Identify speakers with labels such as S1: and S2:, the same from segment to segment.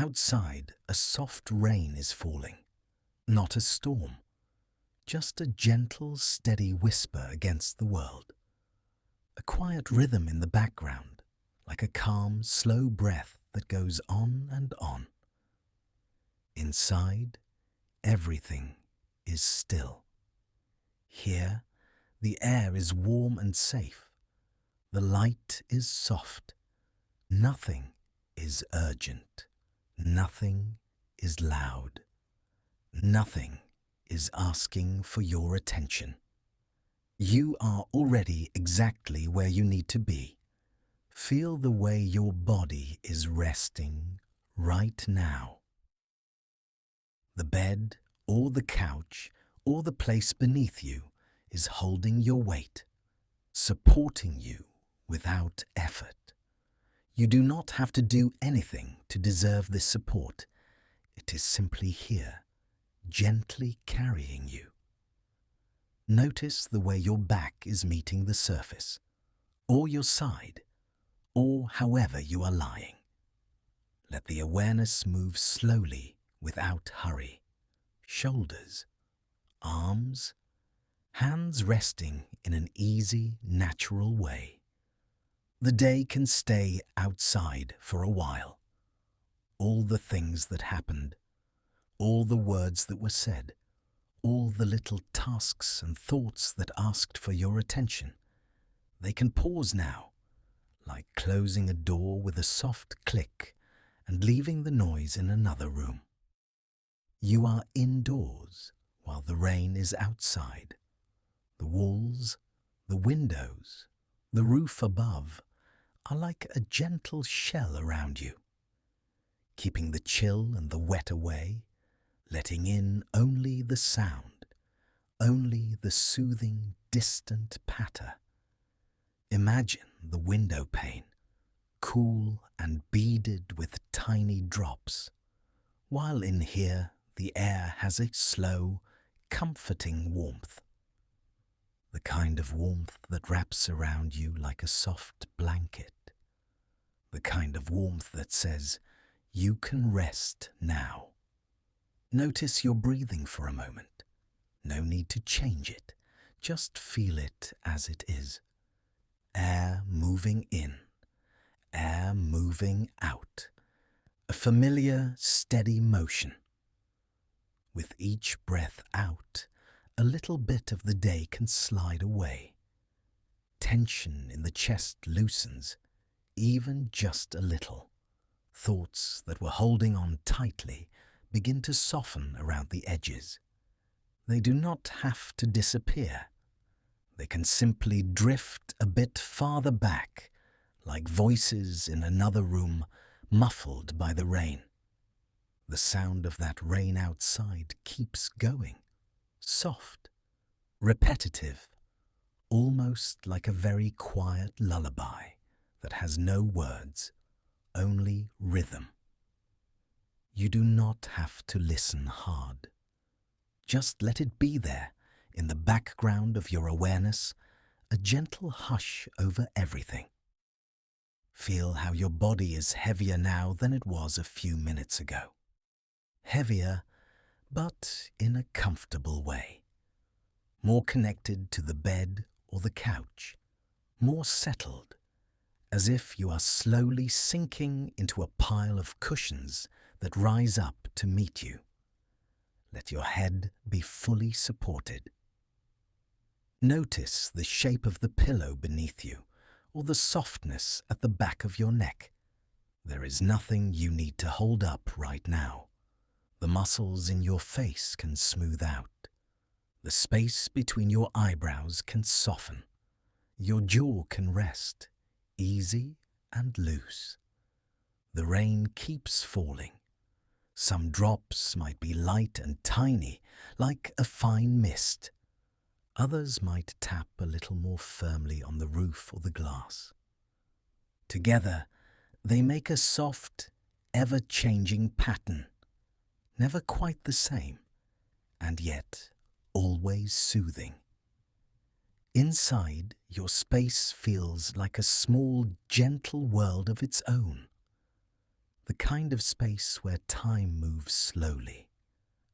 S1: Outside, a soft rain is falling, not a storm, just a gentle, steady whisper against the world. A quiet rhythm in the background, like a calm, slow breath that goes on and on. Inside, everything is still. Here, the air is warm and safe. The light is soft. Nothing is urgent. Nothing is loud. Nothing is asking for your attention. You are already exactly where you need to be. Feel the way your body is resting right now. The bed, or the couch, or the place beneath you is holding your weight, supporting you without effort. You do not have to do anything to deserve this support. It is simply here, gently carrying you. Notice the way your back is meeting the surface, or your side, or however you are lying. Let the awareness move slowly without hurry. Shoulders, arms, hands resting in an easy, natural way. The day can stay outside for a while. All the things that happened, all the words that were said, all the little tasks and thoughts that asked for your attention, they can pause now, like closing a door with a soft click and leaving the noise in another room. You are indoors while the rain is outside. The walls, the windows, the roof above are like a gentle shell around you, keeping the chill and the wet away, letting in only the sound, only the soothing, distant patter. Imagine the window pane, cool and beaded with tiny drops, while in here the air has a slow, comforting warmth. The kind of warmth that wraps around you like a soft blanket. The kind of warmth that says, you can rest now. Notice your breathing for a moment. No need to change it. Just feel it as it is. Air moving in, air moving out. A familiar, steady motion. With each breath out, a little bit of the day can slide away. Tension in the chest loosens, even just a little. Thoughts that were holding on tightly begin to soften around the edges. They do not have to disappear. They can simply drift a bit farther back, like voices in another room muffled by the rain. The sound of that rain outside keeps going. Soft, repetitive, almost like a very quiet lullaby that has no words, only rhythm. You do not have to listen hard. Just let it be there, in the background of your awareness, a gentle hush over everything. Feel how your body is heavier now than it was a few minutes ago. Heavier, but in a comfortable way. More connected to the bed or the couch. More settled, as if you are slowly sinking into a pile of cushions that rise up to meet you. Let your head be fully supported. Notice the shape of the pillow beneath you, or the softness at the back of your neck. There is nothing you need to hold up right now. The muscles in your face can smooth out. The space between your eyebrows can soften. Your jaw can rest, easy and loose. The rain keeps falling. Some drops might be light and tiny, like a fine mist. Others might tap a little more firmly on the roof or the glass. Together, they make a soft, ever-changing pattern. Never quite the same, and yet always soothing. Inside, your space feels like a small, gentle world of its own. the kind of space where time moves slowly.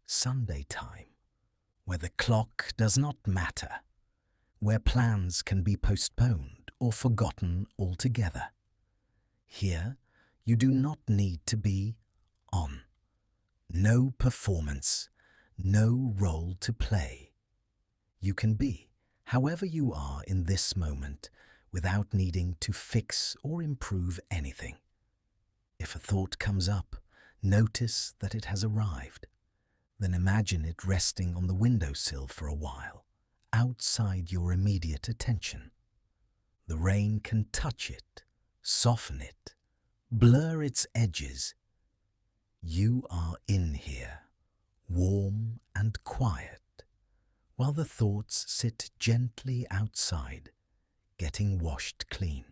S1: Sunday time, where the clock does not matter, where plans can be postponed or forgotten altogether. Here, you do not need to be on. No performance, no role to play. You can be however you are in this moment without needing to fix or improve anything. If a thought comes up, notice that it has arrived. Then imagine it resting on the windowsill for a while, outside your immediate attention. The rain can touch it, soften it, blur its edges. You are in here, warm and quiet, while the thoughts sit gently outside, getting washed clean.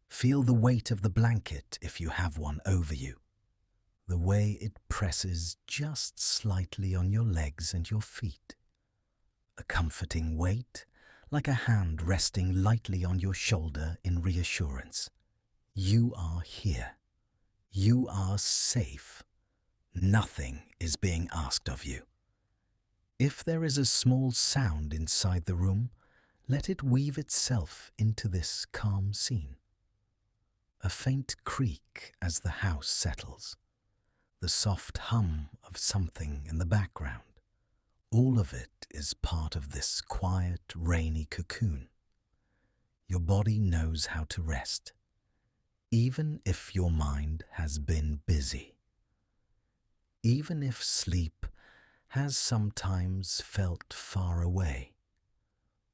S1: Feel the weight of the blanket if you have one over you, the way it presses just slightly on your legs and your feet. A comforting weight, like a hand resting lightly on your shoulder in reassurance. You are here. You are safe. Nothing is being asked of you. If there is a small sound inside the room, let it weave itself into this calm scene. A faint creak as the house settles, the soft hum of something in the background. All of it is part of this quiet, rainy cocoon. Your body knows how to rest, even if your mind has been busy. Even if sleep has sometimes felt far away.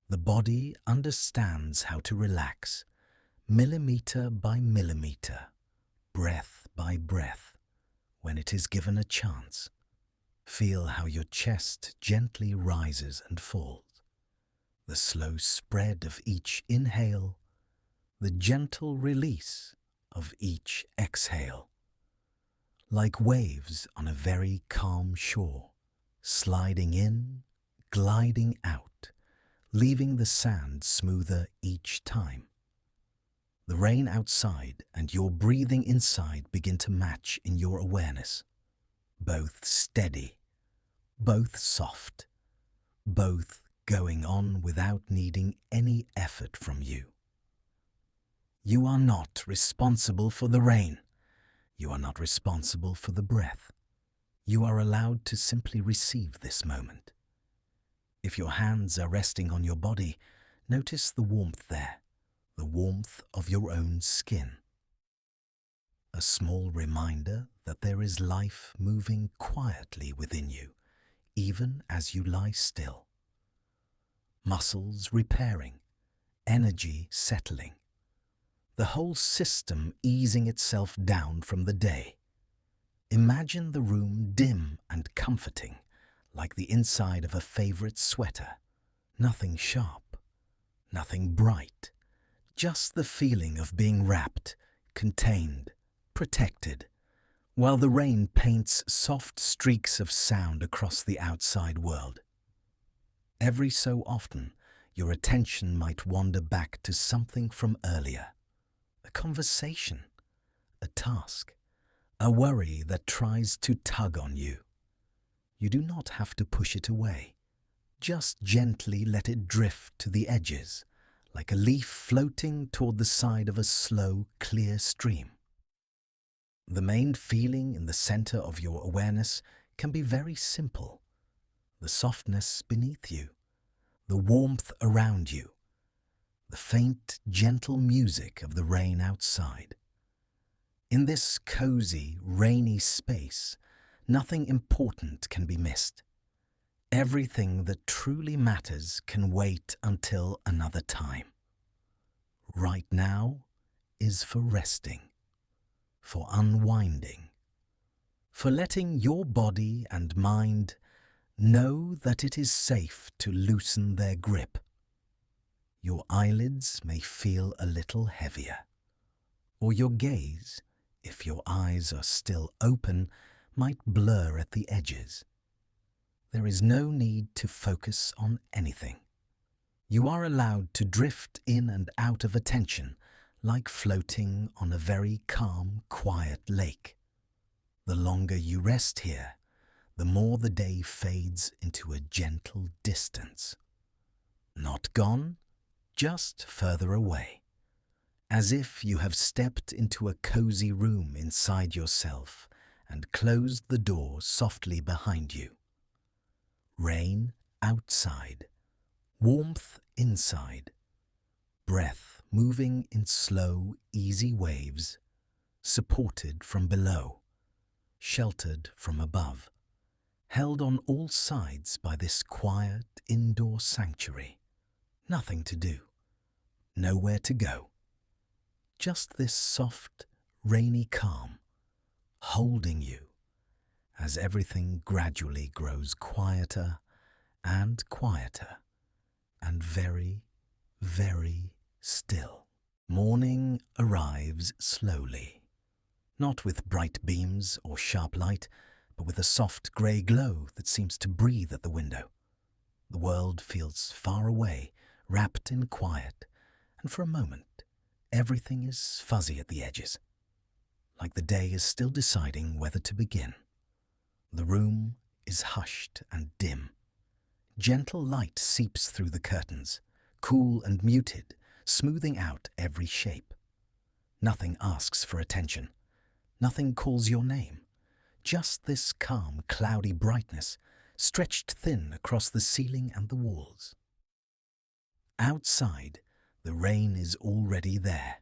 S1: The body understands how to relax, millimeter by millimeter, breath by breath, when it is given a chance. Feel how your chest gently rises and falls, the slow spread of each inhale, the gentle release of each exhale. Like waves on a very calm shore, sliding in, gliding out, leaving the sand smoother each time. The rain outside and your breathing inside begin to match in your awareness, both steady, both soft, both going on without needing any effort from you. You are not responsible for the rain. You are not responsible for the breath. You are allowed to simply receive this moment. If your hands are resting on your body, notice the warmth there, the warmth of your own skin. A small reminder that there is life moving quietly within you, even as you lie still. Muscles repairing, energy settling. The whole system easing itself down from the day. Imagine the room dim and comforting, like the inside of a favorite sweater. Nothing sharp, nothing bright, just the feeling of being wrapped, contained, protected, while the rain paints soft streaks of sound across the outside world. Every so often, your attention might wander back to something from earlier. A conversation, a task, a worry that tries to tug on you. You do not have to push it away. Just gently let it drift to the edges, like a leaf floating toward the side of a slow, clear stream. The main feeling in the center of your awareness can be very simple. The softness beneath you, the warmth around you, the faint, gentle music of the rain outside. In this cozy, rainy space, nothing important can be missed. Everything that truly matters can wait until another time. Right now is for resting, for unwinding, for letting your body and mind know that it is safe to loosen their grip. Your eyelids may feel a little heavier, or your gaze, if your eyes are still open, might blur at the edges. There is no need to focus on anything. You are allowed to drift in and out of attention like floating on a very calm, quiet lake. The longer you rest here, the more the day fades into a gentle distance. Not gone, just further away, as if you have stepped into a cozy room inside yourself and closed the door softly behind you. Rain outside, warmth inside, breath moving in slow, easy waves, supported from below, sheltered from above, held on all sides by this quiet indoor sanctuary. Nothing to do, nowhere to go. Just this soft, rainy calm, holding you as everything gradually grows quieter and quieter and very, very still. Morning arrives slowly, not with bright beams or sharp light, but with a soft grey glow that seems to breathe at the window. The world feels far away, wrapped in quiet, and for a moment, everything is fuzzy at the edges, like the day is still deciding whether to begin. The room is hushed and dim. Gentle light seeps through the curtains, cool and muted, smoothing out every shape. Nothing asks for attention. Nothing calls your name. Just this calm, cloudy brightness stretched thin across the ceiling and the walls. Outside, the rain is already there.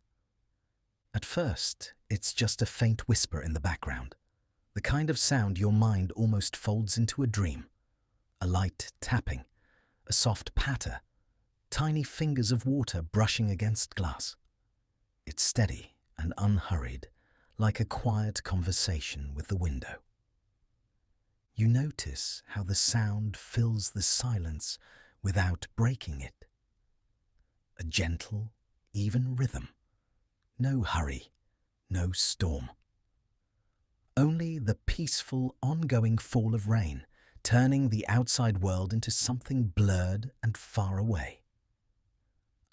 S1: At first, it's just a faint whisper in the background, the kind of sound your mind almost folds into a dream. A light tapping, a soft patter, tiny fingers of water brushing against glass. It's steady and unhurried, like a quiet conversation with the window. You notice how the sound fills the silence without breaking it. A gentle, even rhythm. No hurry, no storm. Only the peaceful, ongoing fall of rain, turning the outside world into something blurred and far away.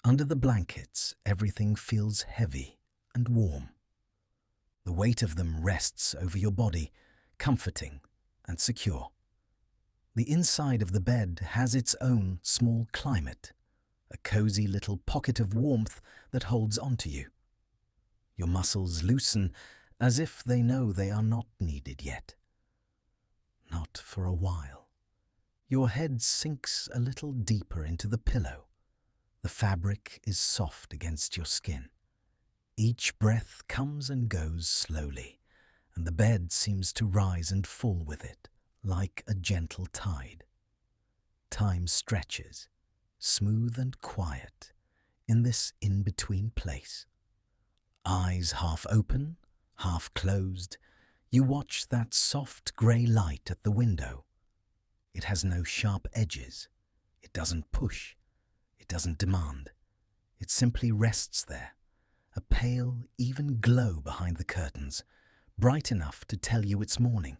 S1: Under the blankets, everything feels heavy and warm. The weight of them rests over your body, comforting and secure. The inside of the bed has its own small climate, a cozy little pocket of warmth that holds onto you. Your muscles loosen as if they know they are not needed yet. Not for a while. Your head sinks a little deeper into the pillow. The fabric is soft against your skin. Each breath comes and goes slowly, and the bed seems to rise and fall with it, like a gentle tide. Time stretches, smooth and quiet, in this in-between place. Eyes half open, half closed, you watch that soft grey light at the window. It has no sharp edges. It doesn't push. It doesn't demand. It simply rests there, a pale, even glow behind the curtains, bright enough to tell you it's morning,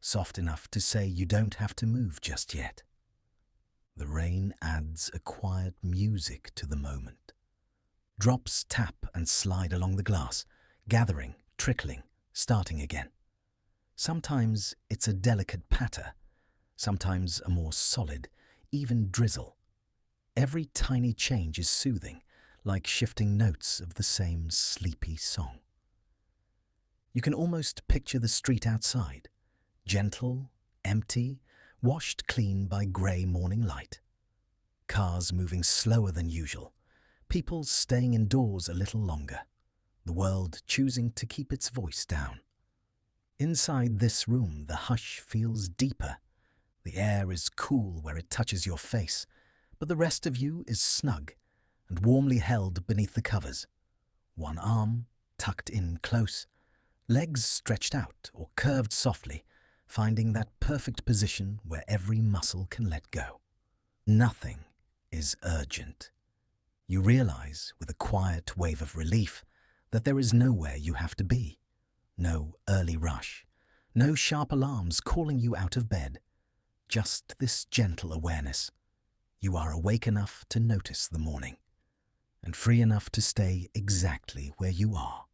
S1: soft enough to say you don't have to move just yet. The rain adds a quiet music to the moment. Drops tap and slide along the glass, gathering, trickling, starting again. Sometimes it's a delicate patter, sometimes a more solid, even drizzle. Every tiny change is soothing, like shifting notes of the same sleepy song. You can almost picture the street outside, gentle, empty, washed clean by grey morning light. Cars moving slower than usual, people staying indoors a little longer, the world choosing to keep its voice down. Inside this room, the hush feels deeper. The air is cool where it touches your face, but the rest of you is snug and warmly held beneath the covers. One arm tucked in close, legs stretched out or curved softly, finding that perfect position where every muscle can let go. Nothing is urgent. You realize, with a quiet wave of relief, that there is nowhere you have to be. No early rush, no sharp alarms calling you out of bed. Just this gentle awareness. You are awake enough to notice the morning. and free enough to stay exactly where you are.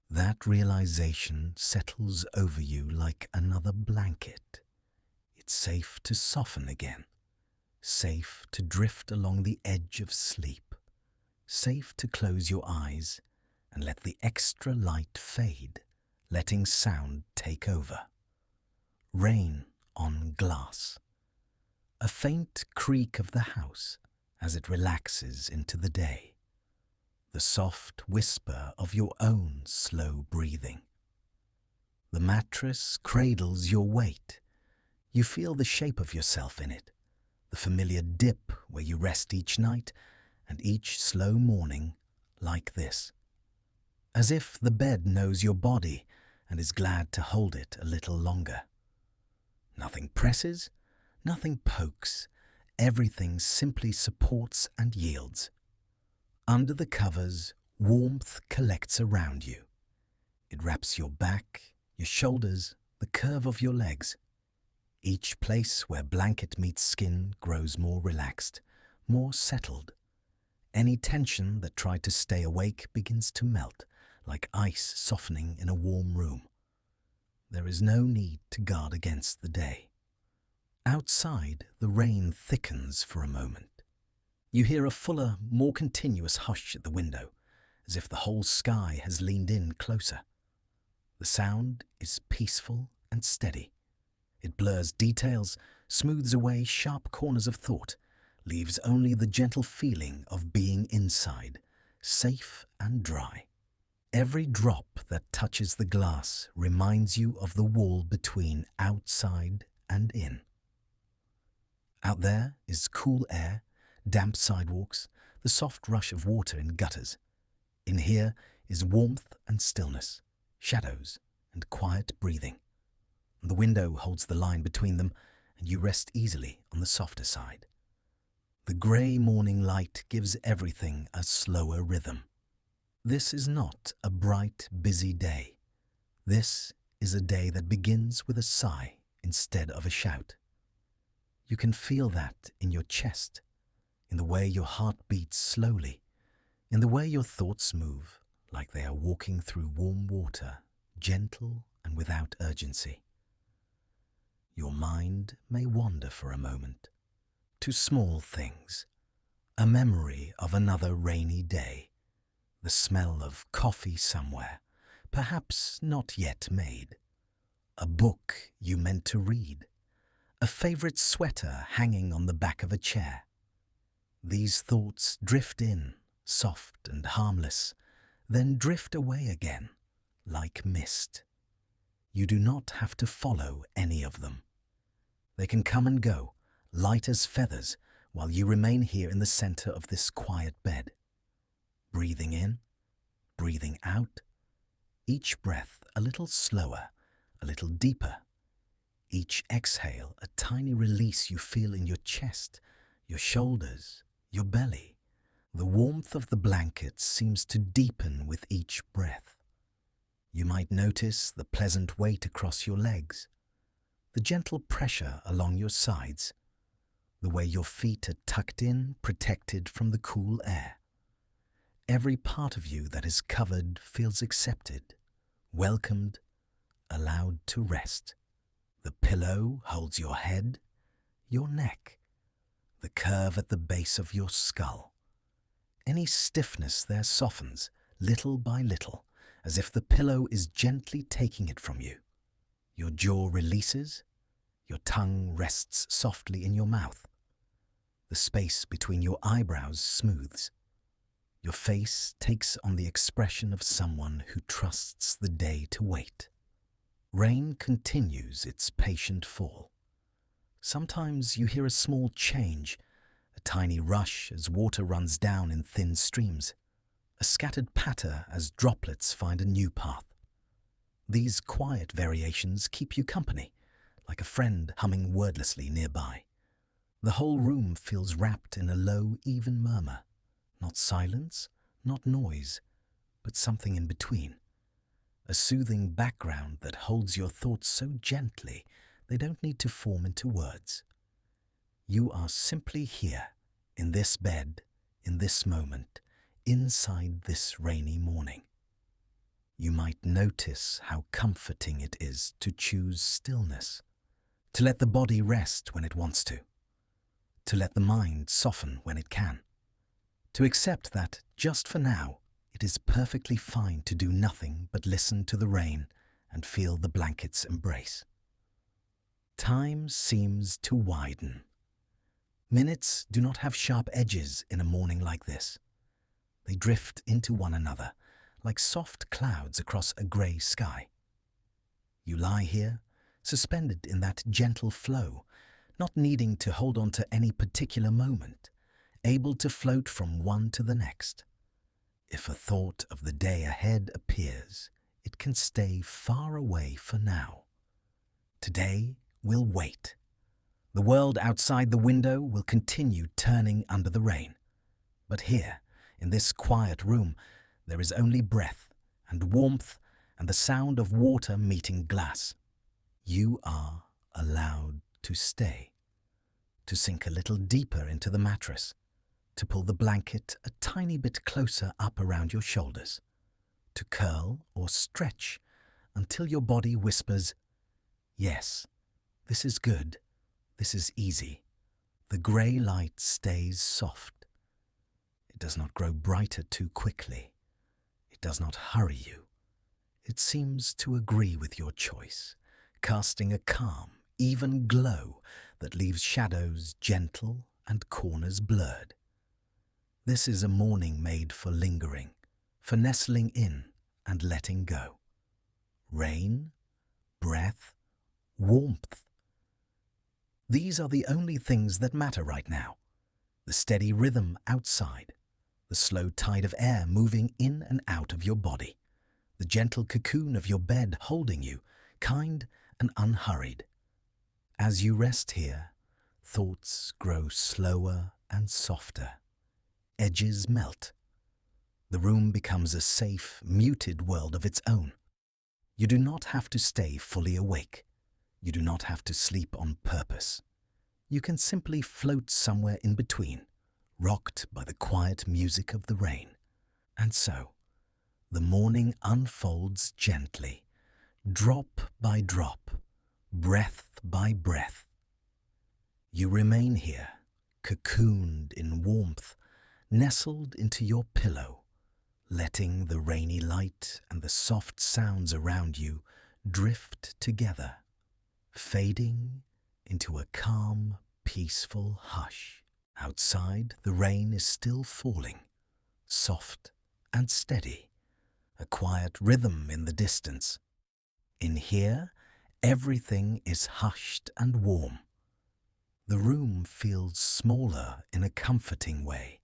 S1: That realization settles over you like another blanket. It's safe to soften again, safe to drift along the edge of sleep, safe to close your eyes and let the extra light fade, letting sound take over. Rain on glass. A faint creak of the house as it relaxes into the day. The soft whisper of your own slow breathing. The mattress cradles your weight. You feel the shape of yourself in it, the familiar dip where you rest each night and each slow morning like this. As if the bed knows your body and is glad to hold it a little longer. Nothing presses, nothing pokes, everything simply supports and yields. Under the covers, warmth collects around you. It wraps your back, your shoulders, the curve of your legs. Each place where blanket meets skin grows more relaxed, more settled. Any tension that tried to stay awake begins to melt, like ice softening in a warm room. There is no need to guard against the day. Outside, the rain thickens for a moment. You hear a fuller, more continuous hush at the window, as if the whole sky has leaned in closer. The sound is peaceful and steady. It blurs details, smooths away sharp corners of thought, leaves only the gentle feeling of being inside, safe and dry. Every drop that touches the glass reminds you of the wall between outside and in. Out there is cool air, damp sidewalks, the soft rush of water in gutters. In here is warmth and stillness, shadows and quiet breathing. The window holds the line between them, and you rest easily on the softer side. The grey morning light gives everything a slower rhythm. This is not a bright, busy day. This is a day that begins with a sigh instead of a shout. You can feel that in your chest, in the way your heart beats slowly, in the way your thoughts move like they are walking through warm water, gentle and without urgency. Your mind may wander for a moment to small things, a memory of another rainy day, the smell of coffee somewhere, perhaps not yet made, a book you meant to read, a favorite sweater hanging on the back of a chair. These thoughts drift in, soft and harmless, then drift away again, like mist. You do not have to follow any of them. They can come and go, light as feathers, while you remain here in the center of this quiet bed. Breathing in, breathing out, each breath a little slower, a little deeper. Each exhale a tiny release you feel in your chest, your shoulders, your belly. The warmth of the blanket seems to deepen with each breath. You might notice the pleasant weight across your legs, the gentle pressure along your sides, the way your feet are tucked in, protected from the cool air. Every part of you that is covered feels accepted, welcomed, allowed to rest. The pillow holds your head, your neck, the curve at the base of your skull. Any stiffness there softens, little by little, as if the pillow is gently taking it from you. Your jaw releases, your tongue rests softly in your mouth. The space between your eyebrows smooths. Your face takes on the expression of someone who trusts the day to wait. Rain continues its patient fall. Sometimes you hear a small change, a tiny rush as water runs down in thin streams, a scattered patter as droplets find a new path. These quiet variations keep you company, like a friend humming wordlessly nearby. The whole room feels wrapped in a low, even murmur. Not silence, not noise, but something in between. A soothing background that holds your thoughts so gently they don't need to form into words. You are simply here, in this bed, in this moment, inside this rainy morning. You might notice how comforting it is to choose stillness, to let the body rest when it wants to let the mind soften when it can, to accept that, just for now, it is perfectly fine to do nothing but listen to the rain and feel the blanket's embrace. Time seems to widen. Minutes do not have sharp edges in a morning like this. They drift into one another like soft clouds across a grey sky. You lie here, suspended in that gentle flow, not needing to hold on to any particular moment, able to float from one to the next. If a thought of the day ahead appears, it can stay far away for now. Today will wait. The world outside the window will continue turning under the rain. But here, in this quiet room, there is only breath and warmth and the sound of water meeting glass. You are allowed to stay, to sink a little deeper into the mattress, to pull the blanket a tiny bit closer up around your shoulders, to curl or stretch until your body whispers, "Yes, this is good, this is easy." The grey light stays soft. It does not grow brighter too quickly. It does not hurry you. It seems to agree with your choice, casting a calm, even glow that leaves shadows gentle and corners blurred. This is a morning made for lingering, for nestling in and letting go. Rain, breath, warmth. These are the only things that matter right now. The steady rhythm outside, the slow tide of air moving in and out of your body, the gentle cocoon of your bed holding you, kind and unhurried. As you rest here, thoughts grow slower and softer. Edges melt. The room becomes a safe, muted world of its own. You do not have to stay fully awake. You do not have to sleep on purpose. You can simply float somewhere in between, rocked by the quiet music of the rain. And so, the morning unfolds gently, drop by drop, breath by breath. You remain here, cocooned in warmth, nestled into your pillow, letting the rainy light and the soft sounds around you drift together, fading into a calm, peaceful hush. Outside, the rain is still falling, soft and steady, a quiet rhythm in the distance. In here, everything is hushed and warm. The room feels smaller in a comforting way,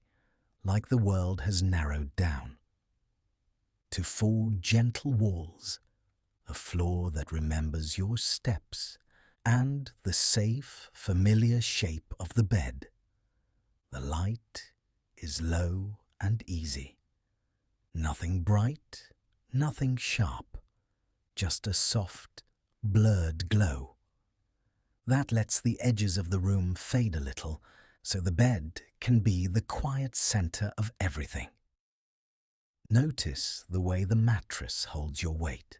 S1: like the world has narrowed down to four gentle walls, a floor that remembers your steps, and the safe, familiar shape of the bed. The light is low and easy. Nothing bright, nothing sharp, just a soft, blurred glow. That lets the edges of the room fade a little, so the bed can be the quiet center of everything. Notice the way the mattress holds your weight,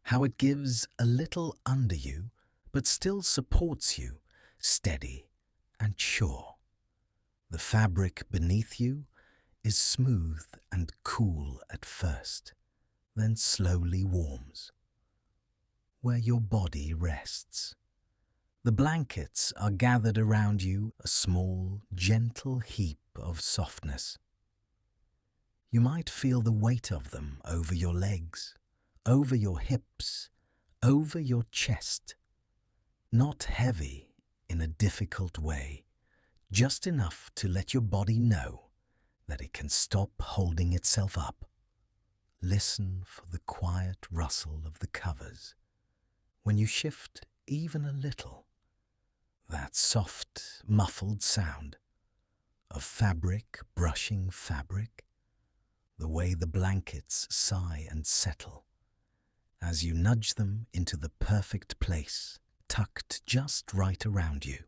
S1: how it gives a little under you, but still supports you, steady and sure. The fabric beneath you is smooth and cool at first, then slowly warms. Where your body rests, the blankets are gathered around you, a small, gentle heap of softness. You might feel the weight of them over your legs, over your hips, over your chest. Not heavy in a difficult way, just enough to let your body know that it can stop holding itself up. Listen for the quiet rustle of the covers. When you shift even a little, that soft, muffled sound of fabric brushing fabric, the way the blankets sigh and settle as you nudge them into the perfect place, tucked just right around you.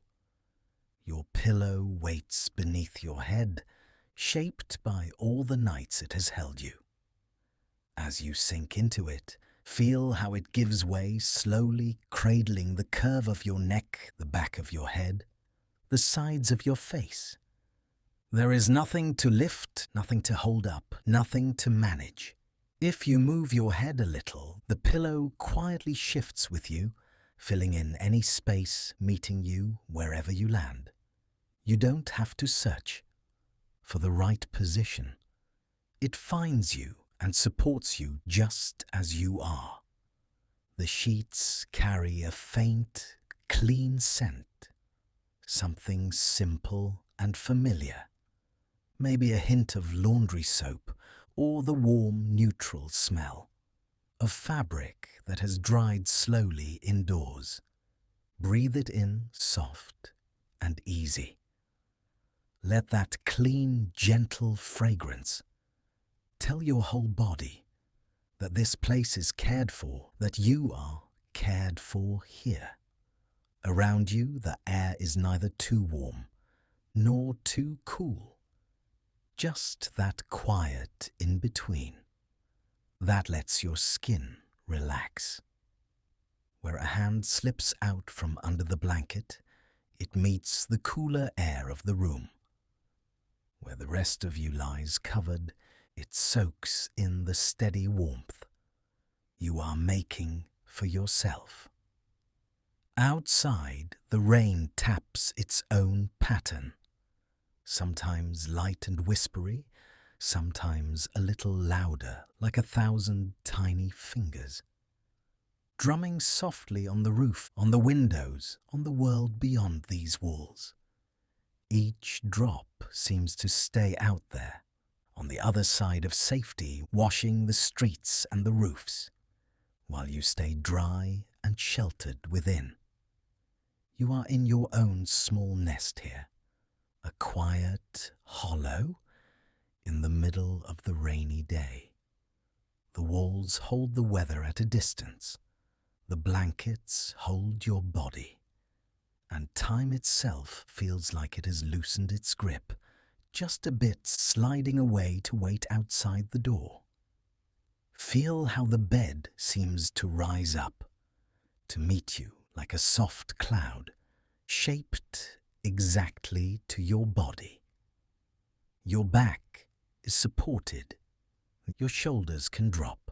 S1: Your pillow waits beneath your head, shaped by all the nights it has held you. As you sink into it, feel how it gives way, slowly cradling the curve of your neck, the back of your head, the sides of your face. There is nothing to lift, nothing to hold up, nothing to manage. If you move your head a little, the pillow quietly shifts with you, filling in any space, meeting you wherever you land. You don't have to search for the right position. It finds you and supports you just as you are. The sheets carry a faint, clean scent, something simple and familiar. Maybe a hint of laundry soap or the warm, neutral smell of fabric that has dried slowly indoors. Breathe it in soft and easy. Let that clean, gentle fragrance tell your whole body that this place is cared for, that you are cared for here. Around you, the air is neither too warm nor too cool. Just that quiet in between. That lets your skin relax. Where a hand slips out from under the blanket, it meets the cooler air of the room. Where the rest of you lies covered, it soaks in the steady warmth you are making for yourself. Outside, the rain taps its own pattern, sometimes light and whispery, sometimes a little louder, like 1,000 tiny fingers, drumming softly on the roof, on the windows, on the world beyond these walls. Each drop seems to stay out there, on the other side of safety, washing the streets and the roofs, while you stay dry and sheltered within. You are in your own small nest here, a quiet hollow in the middle of the rainy day. The walls hold the weather at a distance. The blankets hold your body. And time itself feels like it has loosened its grip, just a bit, sliding away to wait outside the door. Feel how the bed seems to rise up, to meet you like a soft cloud, shaped exactly to your body. Your back is supported. Your shoulders can drop.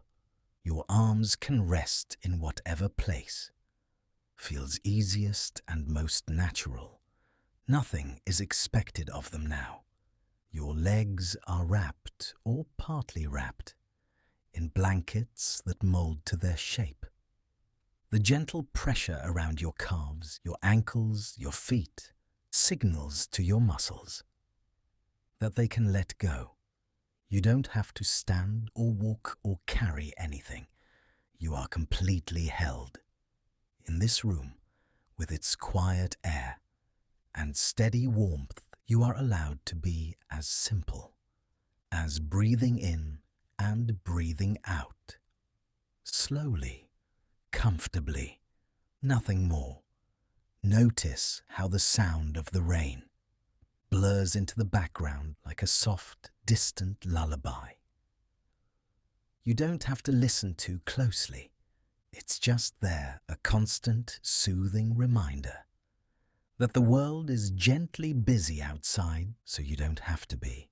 S1: Your arms can rest in whatever place feels easiest and most natural. Nothing is expected of them now. Your legs are wrapped or partly wrapped in blankets that mold to their shape. The gentle pressure around your calves, your ankles, your feet signals to your muscles that they can let go. You don't have to stand or walk or carry anything. You are completely held. In this room, with its quiet air and steady warmth, you are allowed to be as simple as breathing in and breathing out. Slowly, comfortably, nothing more. Notice how the sound of the rain blurs into the background like a soft, distant lullaby. You don't have to listen too closely. It's just there, a constant, soothing reminder that the world is gently busy outside, so you don't have to be.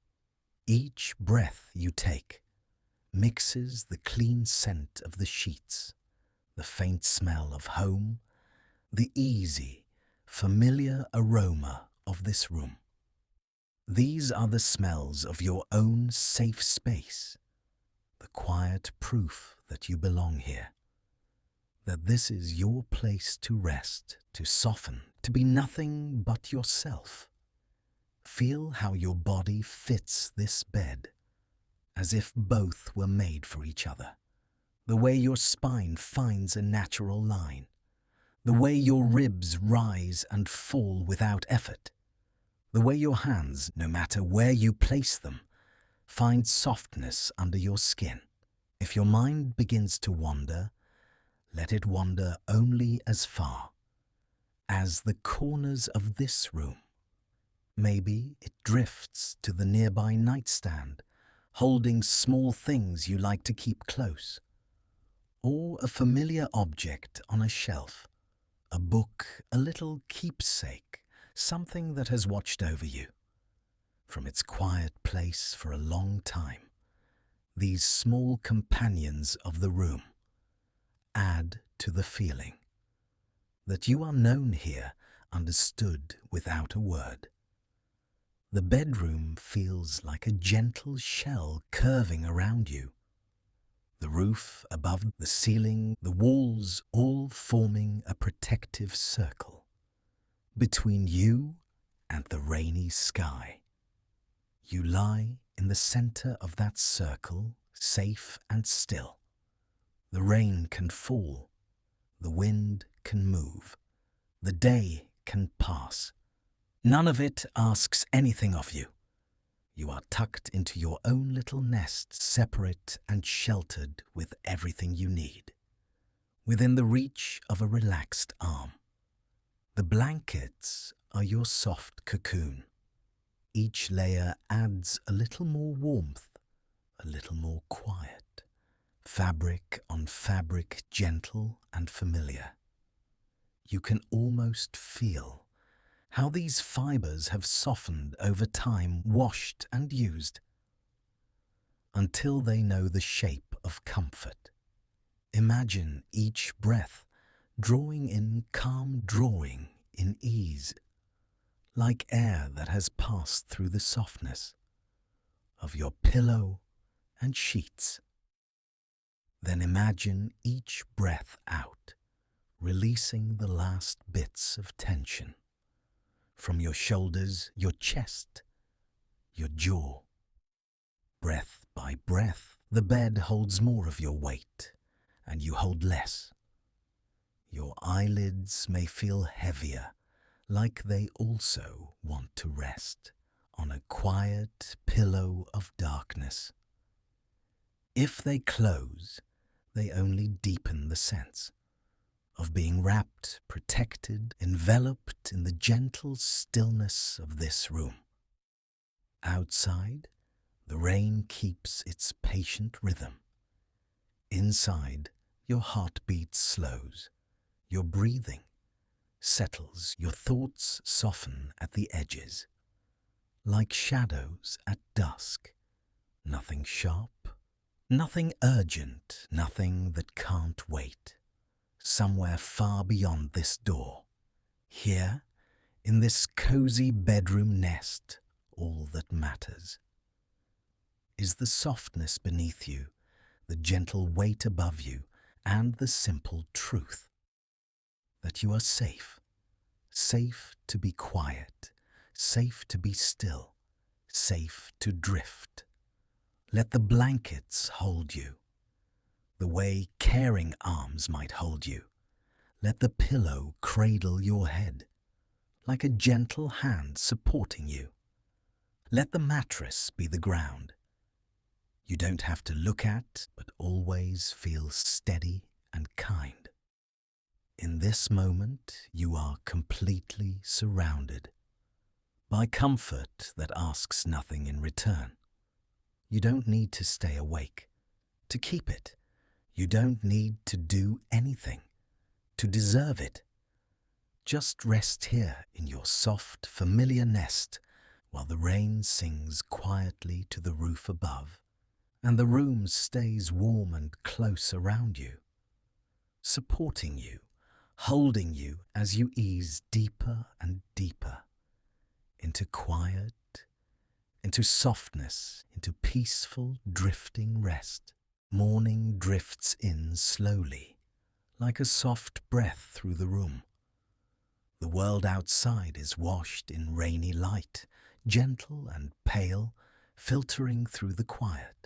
S1: Each breath you take mixes the clean scent of the sheets, the faint smell of home, the easy, familiar aroma of this room. These are the smells of your own safe space, the quiet proof that you belong here, that this is your place to rest, to soften, to be nothing but yourself. Feel how your body fits this bed, as if both were made for each other. The way your spine finds a natural line, the way your ribs rise and fall without effort, the way your hands, no matter where you place them, find softness under your skin. If your mind begins to wander, let it wander only as far as the corners of this room. Maybe it drifts to the nearby nightstand, holding small things you like to keep close, or a familiar object on a shelf, a book, a little keepsake, something that has watched over you from its quiet place for a long time. These small companions of the room add to the feeling that you are known here, understood without a word. The bedroom feels like a gentle shell curving around you. The roof above, the ceiling, the walls all forming a protective circle between you and the rainy sky. You lie in the center of that circle, safe and still. The rain can fall, the wind can move, the day can pass. None of it asks anything of you. You are tucked into your own little nest, separate and sheltered with everything you need, within the reach of a relaxed arm. The blankets are your soft cocoon. Each layer adds a little more warmth, a little more quiet, fabric on fabric, gentle and familiar. You can almost feel how these fibers have softened over time, washed and used, until they know the shape of comfort. Imagine each breath drawing in calm, drawing in ease, like air that has passed through the softness of your pillow and sheets. Then imagine each breath out, releasing the last bits of tension from your shoulders, your chest, your jaw. Breath by breath, the bed holds more of your weight, and you hold less. Your eyelids may feel heavier, like they also want to rest on a quiet pillow of darkness. If they close, they only deepen the sense of being wrapped, protected, enveloped in the gentle stillness of this room. Outside, the rain keeps its patient rhythm. Inside, your heartbeat slows, your breathing settles, your thoughts soften at the edges, like shadows at dusk. Nothing sharp, nothing urgent, nothing that can't wait. Somewhere far beyond this door, here, in this cozy bedroom nest, all that matters is the softness beneath you, the gentle weight above you, and the simple truth that you are safe, safe to be quiet, safe to be still, safe to drift. Let the blankets hold you, the way caring arms might hold you. Let the pillow cradle your head, like a gentle hand supporting you. Let the mattress be the ground you don't have to look at, but always feel steady and kind. In this moment, you are completely surrounded by comfort that asks nothing in return. You don't need to stay awake to keep it. You don't need to do anything to deserve it. Just rest here in your soft, familiar nest while the rain sings quietly to the roof above and the room stays warm and close around you, supporting you, holding you as you ease deeper and deeper into quiet, into softness, into peaceful, drifting rest. Morning drifts in slowly, like a soft breath through the room. The world outside is washed in rainy light, gentle and pale, filtering through the quiet.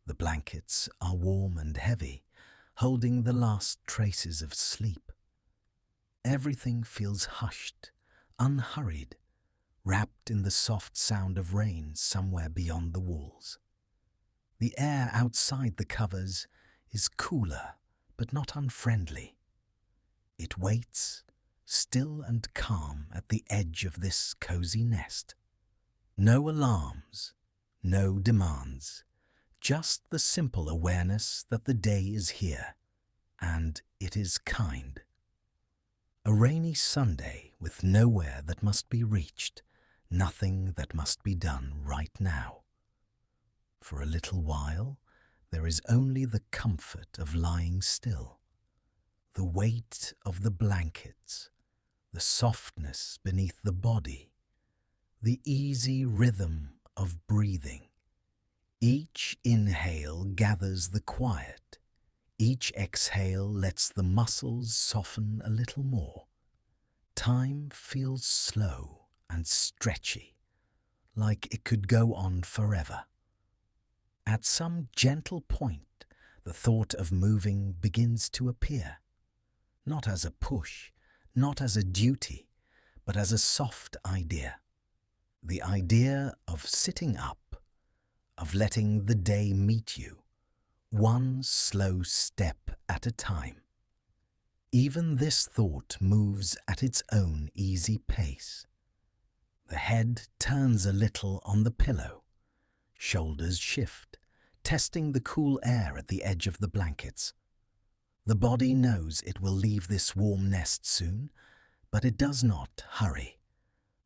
S1: The blankets are warm and heavy, holding the last traces of sleep. Everything feels hushed, unhurried, wrapped in the soft sound of rain somewhere beyond the walls. The air outside the covers is cooler, but not unfriendly. It waits, still and calm at the edge of this cozy nest. No alarms, no demands, just the simple awareness that the day is here, and it is kind. A rainy Sunday with nowhere that must be reached, nothing that must be done right now. For a little while, there is only the comfort of lying still, the weight of the blankets, the softness beneath the body, the easy rhythm of breathing. Each inhale gathers the quiet. Each exhale lets the muscles soften a little more. Time feels slow and stretchy, like it could go on forever. At some gentle point, the thought of moving begins to appear, not as a push, not as a duty, but as a soft idea. The idea of sitting up, of letting the day meet you, one slow step at a time. Even this thought moves at its own easy pace. The head turns a little on the pillow. Shoulders shift, testing the cool air at the edge of the blankets. The body knows it will leave this warm nest soon, but it does not hurry.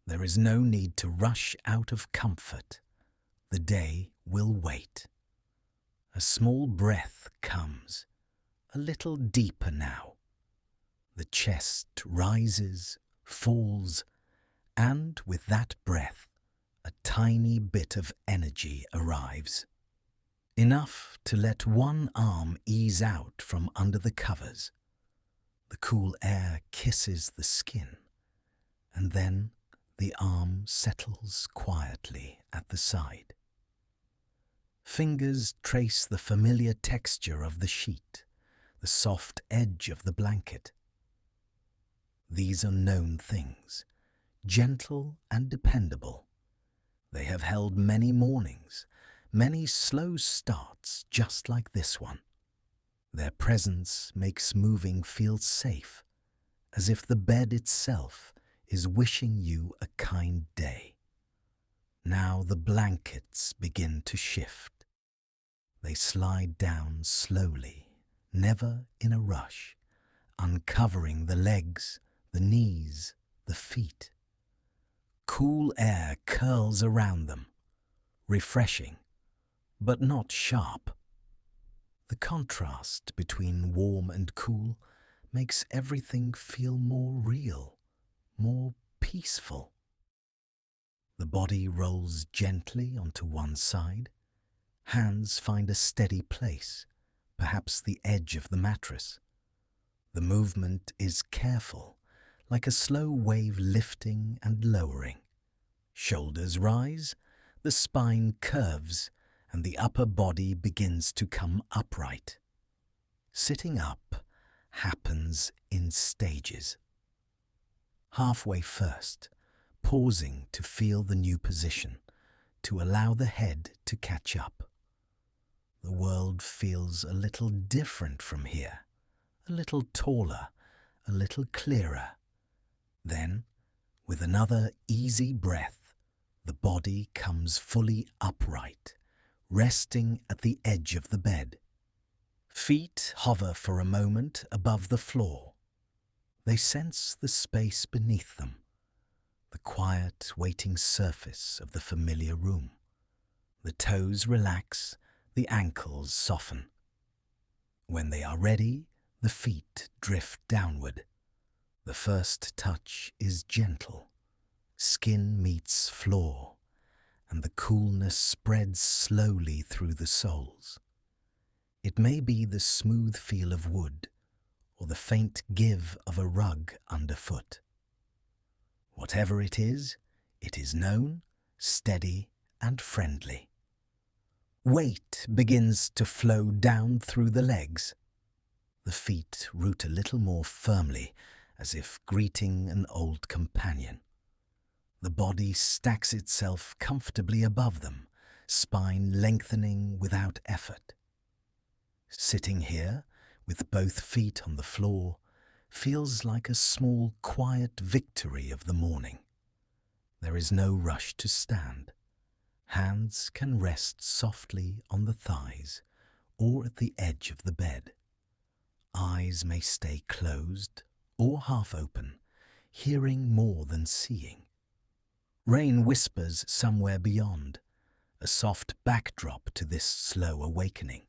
S1: There is no need to rush out of comfort. The day will wait. A small breath comes, a little deeper now. The chest rises, falls, and with that breath, a tiny bit of energy arrives. Enough to let one arm ease out from under the covers. The cool air kisses the skin, and then the arm settles quietly at the side. Fingers trace the familiar texture of the sheet, the soft edge of the blanket. These are known things, gentle and dependable. They have held many mornings, many slow starts just like this one. Their presence makes moving feel safe, as if the bed itself is wishing you a kind day. Now the blankets begin to shift. They slide down slowly, never in a rush, uncovering the legs, the knees, the feet. Cool air curls around them, refreshing, but not sharp. The contrast between warm and cool makes everything feel more real, more peaceful. The body rolls gently onto one side. Hands find a steady place, perhaps the edge of the mattress. The movement is careful, like a slow wave lifting and lowering. Shoulders rise, the spine curves, and the upper body begins to come upright. Sitting up happens in stages. Halfway first, pausing to feel the new position, to allow the head to catch up. The world feels a little different from here, a little taller, a little clearer. Then, with another easy breath, the body comes fully upright, resting at the edge of the bed. Feet hover for a moment above the floor. They sense the space beneath them, the quiet, waiting surface of the familiar room. The toes relax, the ankles soften. When they are ready, the feet drift downward. The first touch is gentle. Skin meets floor, and the coolness spreads slowly through the soles. It may be the smooth feel of wood, or the faint give of a rug underfoot. Whatever it is known, steady, and friendly. Weight begins to flow down through the legs. The feet root a little more firmly, as if greeting an old companion. The body stacks itself comfortably above them, spine lengthening without effort. Sitting here, with both feet on the floor, feels like a small, quiet victory of the morning. There is no rush to stand. Hands can rest softly on the thighs or at the edge of the bed. Eyes may stay closed or half open, hearing more than seeing. Rain whispers somewhere beyond, a soft backdrop to this slow awakening.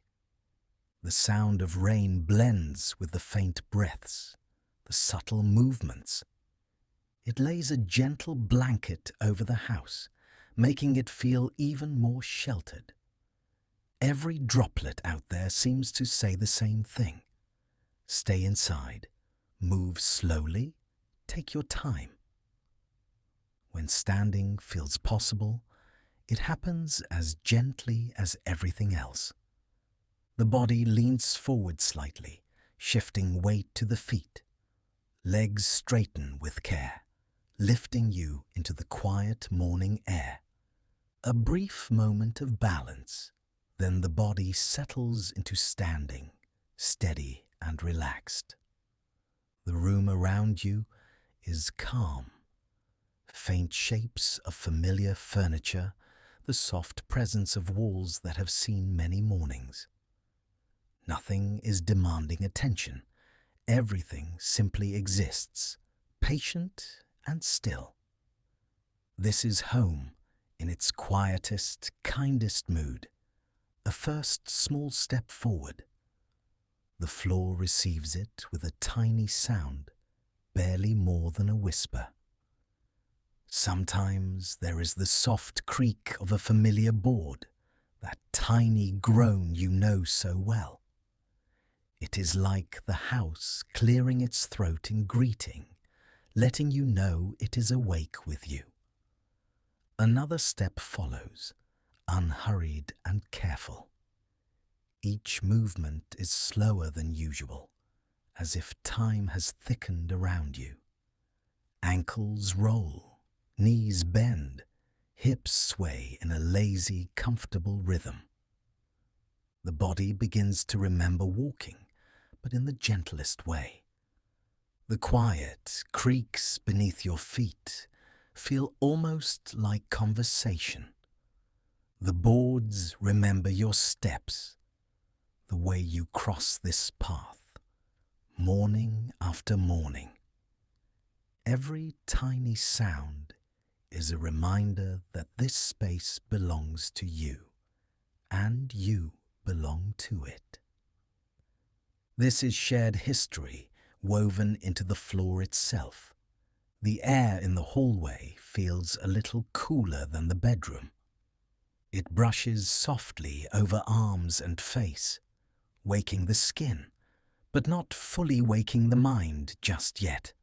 S1: The sound of rain blends with the faint breaths, the subtle movements. It lays a gentle blanket over the house, making it feel even more sheltered. Every droplet out there seems to say the same thing. Stay inside, move slowly, take your time. When standing feels possible, it happens as gently as everything else. The body leans forward slightly, shifting weight to the feet. Legs straighten with care, lifting you into the quiet morning air. A brief moment of balance, then the body settles into standing, steady and relaxed. The room around you is calm. Faint shapes of familiar furniture, the soft presence of walls that have seen many mornings. Nothing is demanding attention. Everything simply exists, patient and still. This is home in its quietest, kindest mood, a first small step forward. The floor receives it with a tiny sound, barely more than a whisper. Sometimes there is the soft creak of a familiar board, that tiny groan you know so well. It is like the house clearing its throat in greeting, letting you know it is awake with you. Another step follows, unhurried and careful. Each movement is slower than usual, as if time has thickened around you. Ankles roll, knees bend, hips sway in a lazy, comfortable rhythm. The body begins to remember walking, but in the gentlest way. The quiet creaks beneath your feet feel almost like conversation. The boards remember your steps, the way you cross this path, morning after morning. Every tiny sound is a reminder that this space belongs to you, and you belong to it. This is shared history woven into the floor itself. The air in the hallway feels a little cooler than the bedroom. It brushes softly over arms and face, waking the skin, but not fully waking the mind just yet.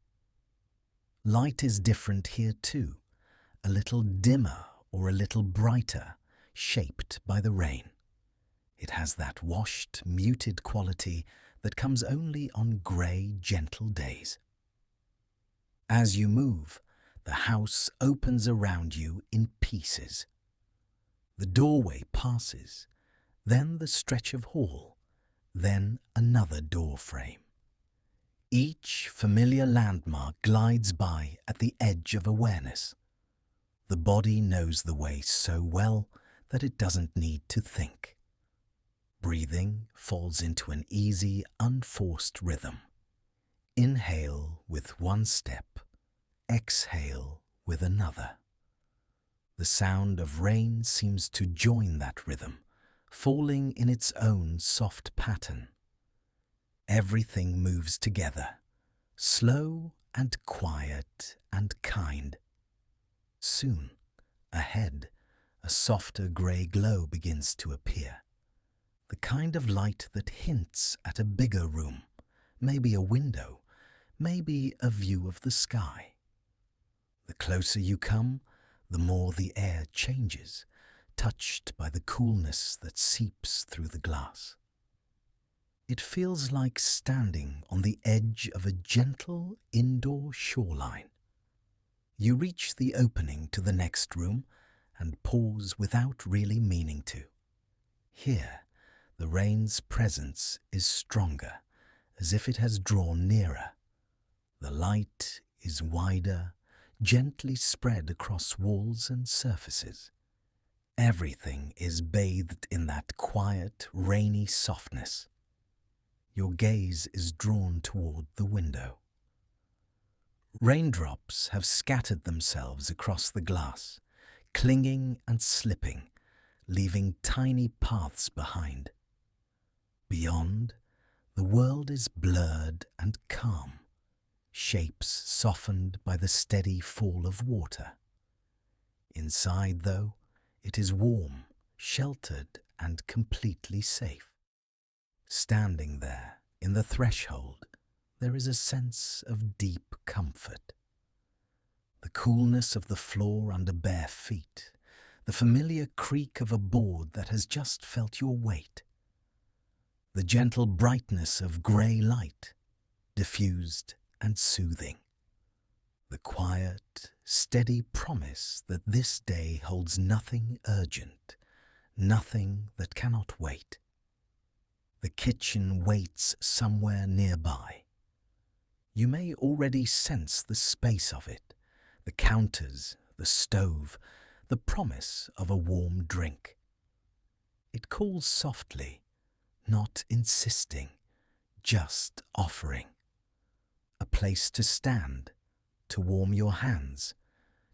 S1: Light is different here too, a little dimmer or a little brighter, shaped by the rain. It has that washed, muted quality that comes only on grey, gentle days. As you move, the house opens around you in pieces. The doorway passes, then the stretch of hall, then another door frame. Each familiar landmark glides by at the edge of awareness. The body knows the way so well that it doesn't need to think. Breathing falls into an easy, unforced rhythm. Inhale with one step, exhale with another. The sound of rain seems to join that rhythm, falling in its own soft pattern. Everything moves together, slow and quiet and kind. Soon, ahead, a softer grey glow begins to appear. The kind of light that hints at a bigger room, maybe a window, maybe a view of the sky. The closer you come, the more the air changes, touched by the coolness that seeps through the glass. It feels like standing on the edge of a gentle indoor shoreline. You reach the opening to the next room and pause without really meaning to. Here, the rain's presence is stronger, as if it has drawn nearer. The light is wider, gently spread across walls and surfaces. Everything is bathed in that quiet, rainy softness. Your gaze is drawn toward the window. Raindrops have scattered themselves across the glass, clinging and slipping, leaving tiny paths behind. Beyond, the world is blurred and calm, shapes softened by the steady fall of water. Inside, though, it is warm, sheltered, and completely safe. Standing there, in the threshold, there is a sense of deep comfort. The coolness of the floor under bare feet, the familiar creak of a board that has just felt your weight, the gentle brightness of grey light, diffused and soothing, the quiet, steady promise that this day holds nothing urgent, nothing that cannot wait. The kitchen waits somewhere nearby. You may already sense the space of it, the counters, the stove, the promise of a warm drink. It calls softly, not insisting, just offering. A place to stand, to warm your hands,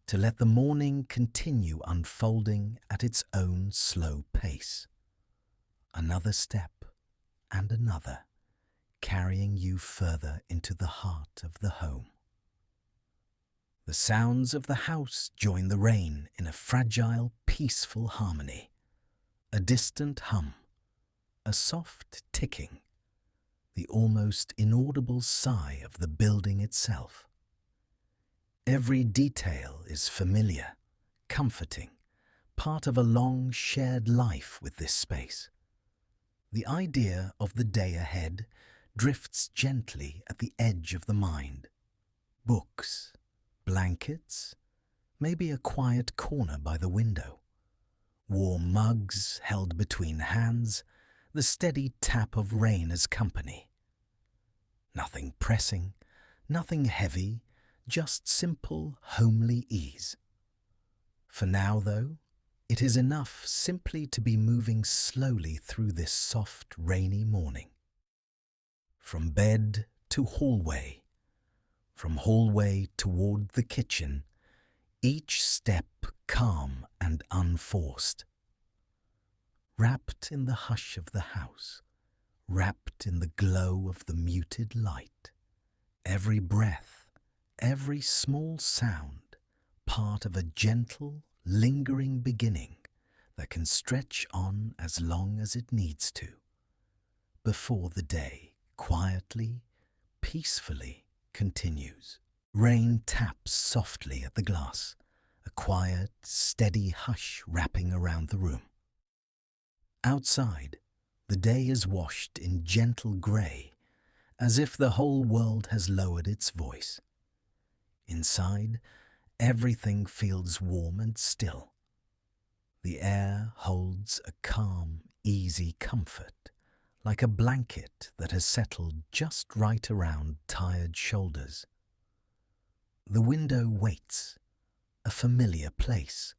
S1: to let the morning continue unfolding at its own slow pace. Another step and another, carrying you further into the heart of the home. The sounds of the house join the rain in a fragile, peaceful harmony. A distant hum, a soft ticking, the almost inaudible sigh of the building itself. Every detail is familiar, comforting, part of a long shared life with this space. The idea of the day ahead drifts gently at the edge of the mind. Books, blankets, maybe a quiet corner by the window. Warm mugs held between hands, the steady tap of rain as company. Nothing pressing, nothing heavy, just simple, homely ease. For now, though, it is enough simply to be moving slowly through this soft, rainy morning. From bed to hallway, from hallway toward the kitchen, each step calm and unforced. Wrapped in the hush of the house, wrapped in the glow of the muted light, every breath, every small sound, part of a gentle, lingering beginning that can stretch on as long as it needs to, before the day quietly, peacefully continues. Rain taps softly at the glass, a quiet, steady hush wrapping around the room. Outside, the day is washed in gentle grey, as if the whole world has lowered its voice. Inside, everything feels warm and still. The air holds a calm, easy comfort, like a blanket that has settled just right around tired shoulders. The window waits, a familiar place,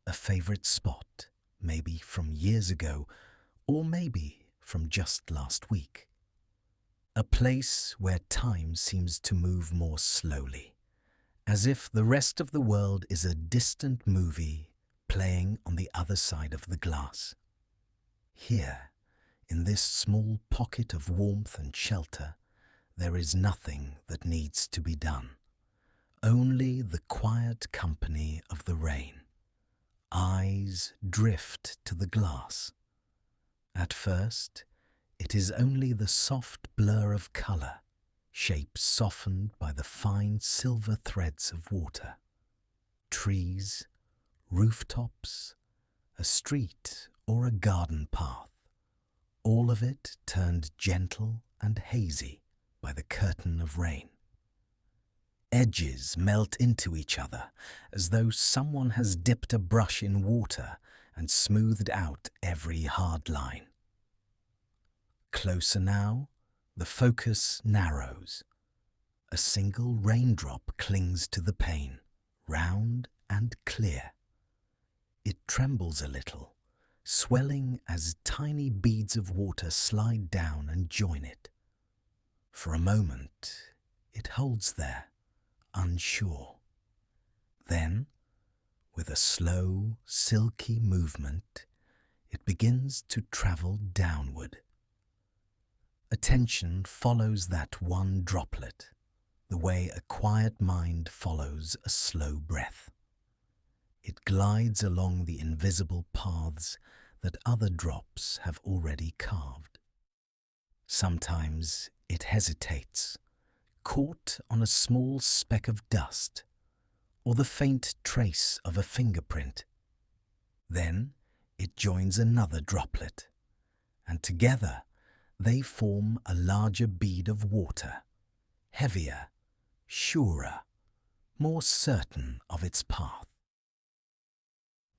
S1: a favourite spot, maybe from years ago, or maybe from just last week. A place where time seems to move more slowly, as if the rest of the world is a distant movie playing on the other side of the glass. Here, in this small pocket of warmth and shelter, there is nothing that needs to be done. Only the quiet company of the rain. Eyes drift to the glass. At first, it is only the soft blur of colour, shapes softened by the fine silver threads of water. Trees, rooftops, a street or a garden path, all of it turned gentle and hazy by the curtain of rain. Edges melt into each other as though someone has dipped a brush in water and smoothed out every hard line. Closer now, the focus narrows. a single raindrop clings to the pane, round and clear. It trembles a little, swelling as tiny beads of water slide down and join it. For a moment, it holds there, unsure. Then, with a slow, silky movement, it begins to travel downward. Attention follows that one droplet, the way a quiet mind follows a slow breath. It glides along the invisible paths that other drops have already carved. Sometimes it hesitates, caught on a small speck of dust or the faint trace of a fingerprint. Then it joins another droplet, and together they form a larger bead of water, heavier, surer, more certain of its path.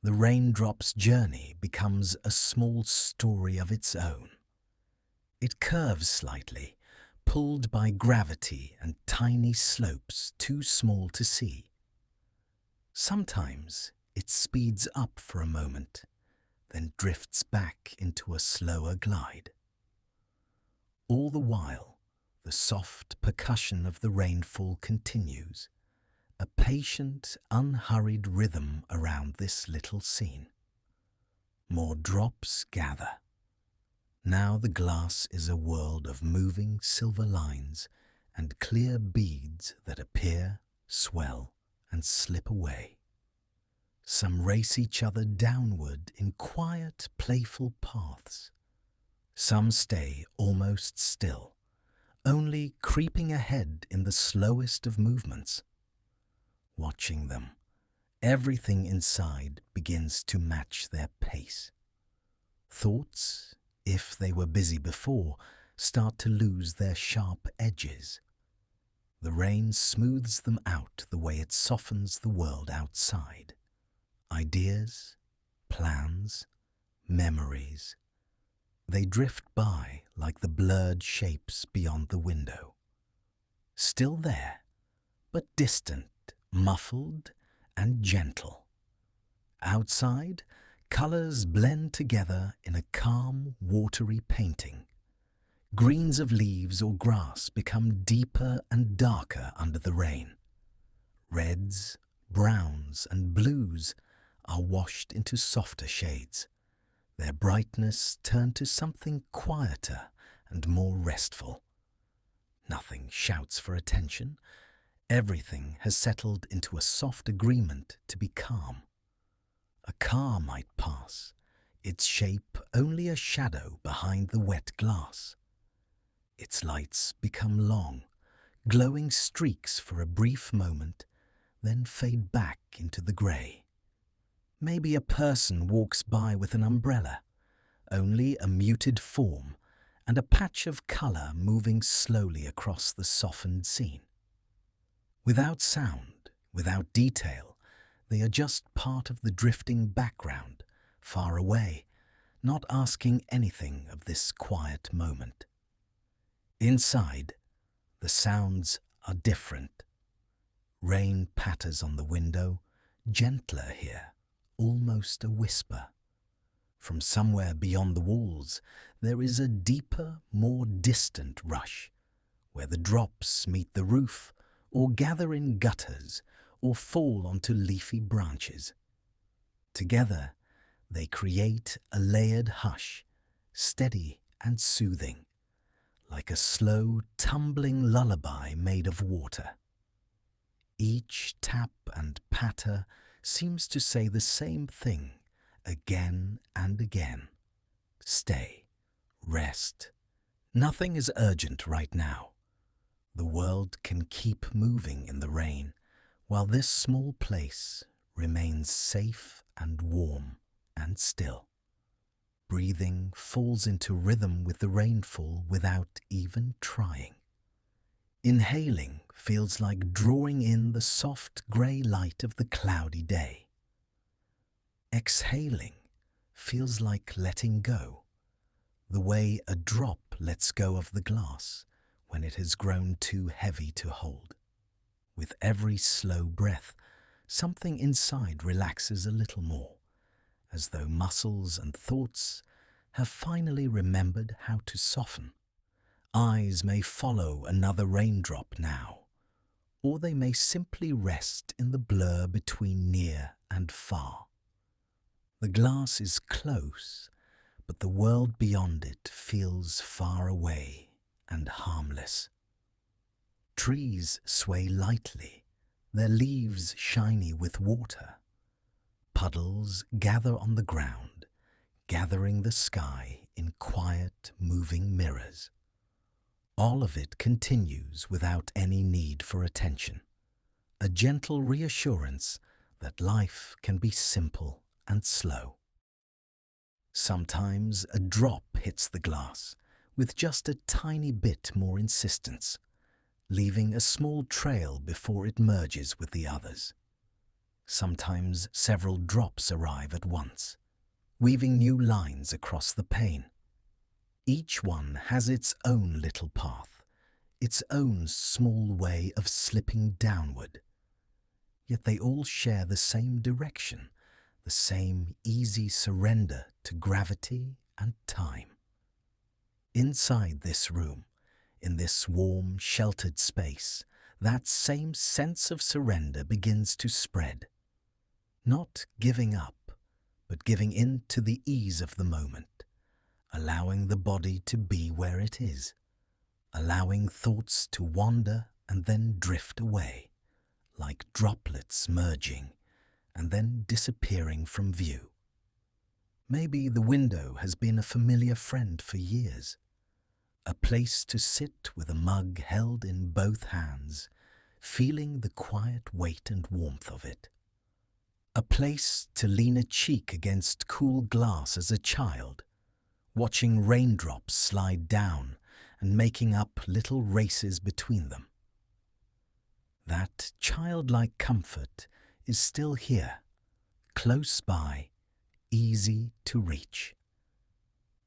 S1: The raindrop's journey becomes a small story of its own. It curves slightly, pulled by gravity and tiny slopes too small to see. Sometimes it speeds up for a moment, then drifts back into a slower glide. All the while, the soft percussion of the rainfall continues, a patient, unhurried rhythm around this little scene. More drops gather. Now the glass is a world of moving silver lines and clear beads that appear, swell, and slip away. Some race each other downward in quiet, playful paths. Some stay almost still, only creeping ahead in the slowest of movements. Watching them, everything inside begins to match their pace. Thoughts, if they were busy before, start to lose their sharp edges. The rain smooths them out the way it softens the world outside. Ideas, plans, memories, they drift by like the blurred shapes beyond the window. Still there, but distant, muffled and gentle. Outside, colours blend together in a calm, watery painting. Greens of leaves or grass become deeper and darker under the rain. Reds, browns and blues are washed into softer shades, their brightness turned to something quieter and more restful. Nothing shouts for attention. Everything has settled into a soft agreement to be calm. A car might pass, its shape only a shadow behind the wet glass. Its lights become long, glowing streaks for a brief moment, then fade back into the grey. Maybe a person walks by with an umbrella, only a muted form and a patch of colour moving slowly across the softened scene. Without sound, without detail, they are just part of the drifting background, far away, not asking anything of this quiet moment. Inside, the sounds are different. Rain patters on the window, gentler here, almost a whisper. From somewhere beyond the walls, there is a deeper, more distant rush, where the drops meet the roof, or gather in gutters, or fall onto leafy branches. Together, they create a layered hush, steady and soothing, like a slow, tumbling lullaby made of water. Each tap and patter seems to say the same thing again and again. Stay, rest. Nothing is urgent right now. The world can keep moving in the rain, while this small place remains safe and warm and still. Breathing falls into rhythm with the rainfall without even trying. Inhaling feels like drawing in the soft grey light of the cloudy day. Exhaling feels like letting go, the way a drop lets go of the glass when it has grown too heavy to hold. With every slow breath, something inside relaxes a little more, as though muscles and thoughts have finally remembered how to soften. Eyes may follow another raindrop now, or they may simply rest in the blur between near and far. The glass is close, but the world beyond it feels far away and harmless. Trees sway lightly, their leaves shiny with water. Puddles gather on the ground, gathering the sky in quiet, moving mirrors. All of it continues without any need for attention, a gentle reassurance that life can be simple and slow. Sometimes a drop hits the glass with just a tiny bit more insistence, leaving a small trail before it merges with the others. Sometimes several drops arrive at once, weaving new lines across the pane. Each one has its own little path, its own small way of slipping downward. Yet they all share the same direction, the same easy surrender to gravity and time. Inside this room, in this warm, sheltered space, that same sense of surrender begins to spread. Not giving up, but giving in to the ease of the moment, allowing the body to be where it is, allowing thoughts to wander and then drift away, like droplets merging and then disappearing from view. Maybe the window has been a familiar friend for years, a place to sit with a mug held in both hands, feeling the quiet weight and warmth of it. A place to lean a cheek against cool glass as a child, watching raindrops slide down and making up little races between them. That childlike comfort is still here, close by, easy to reach.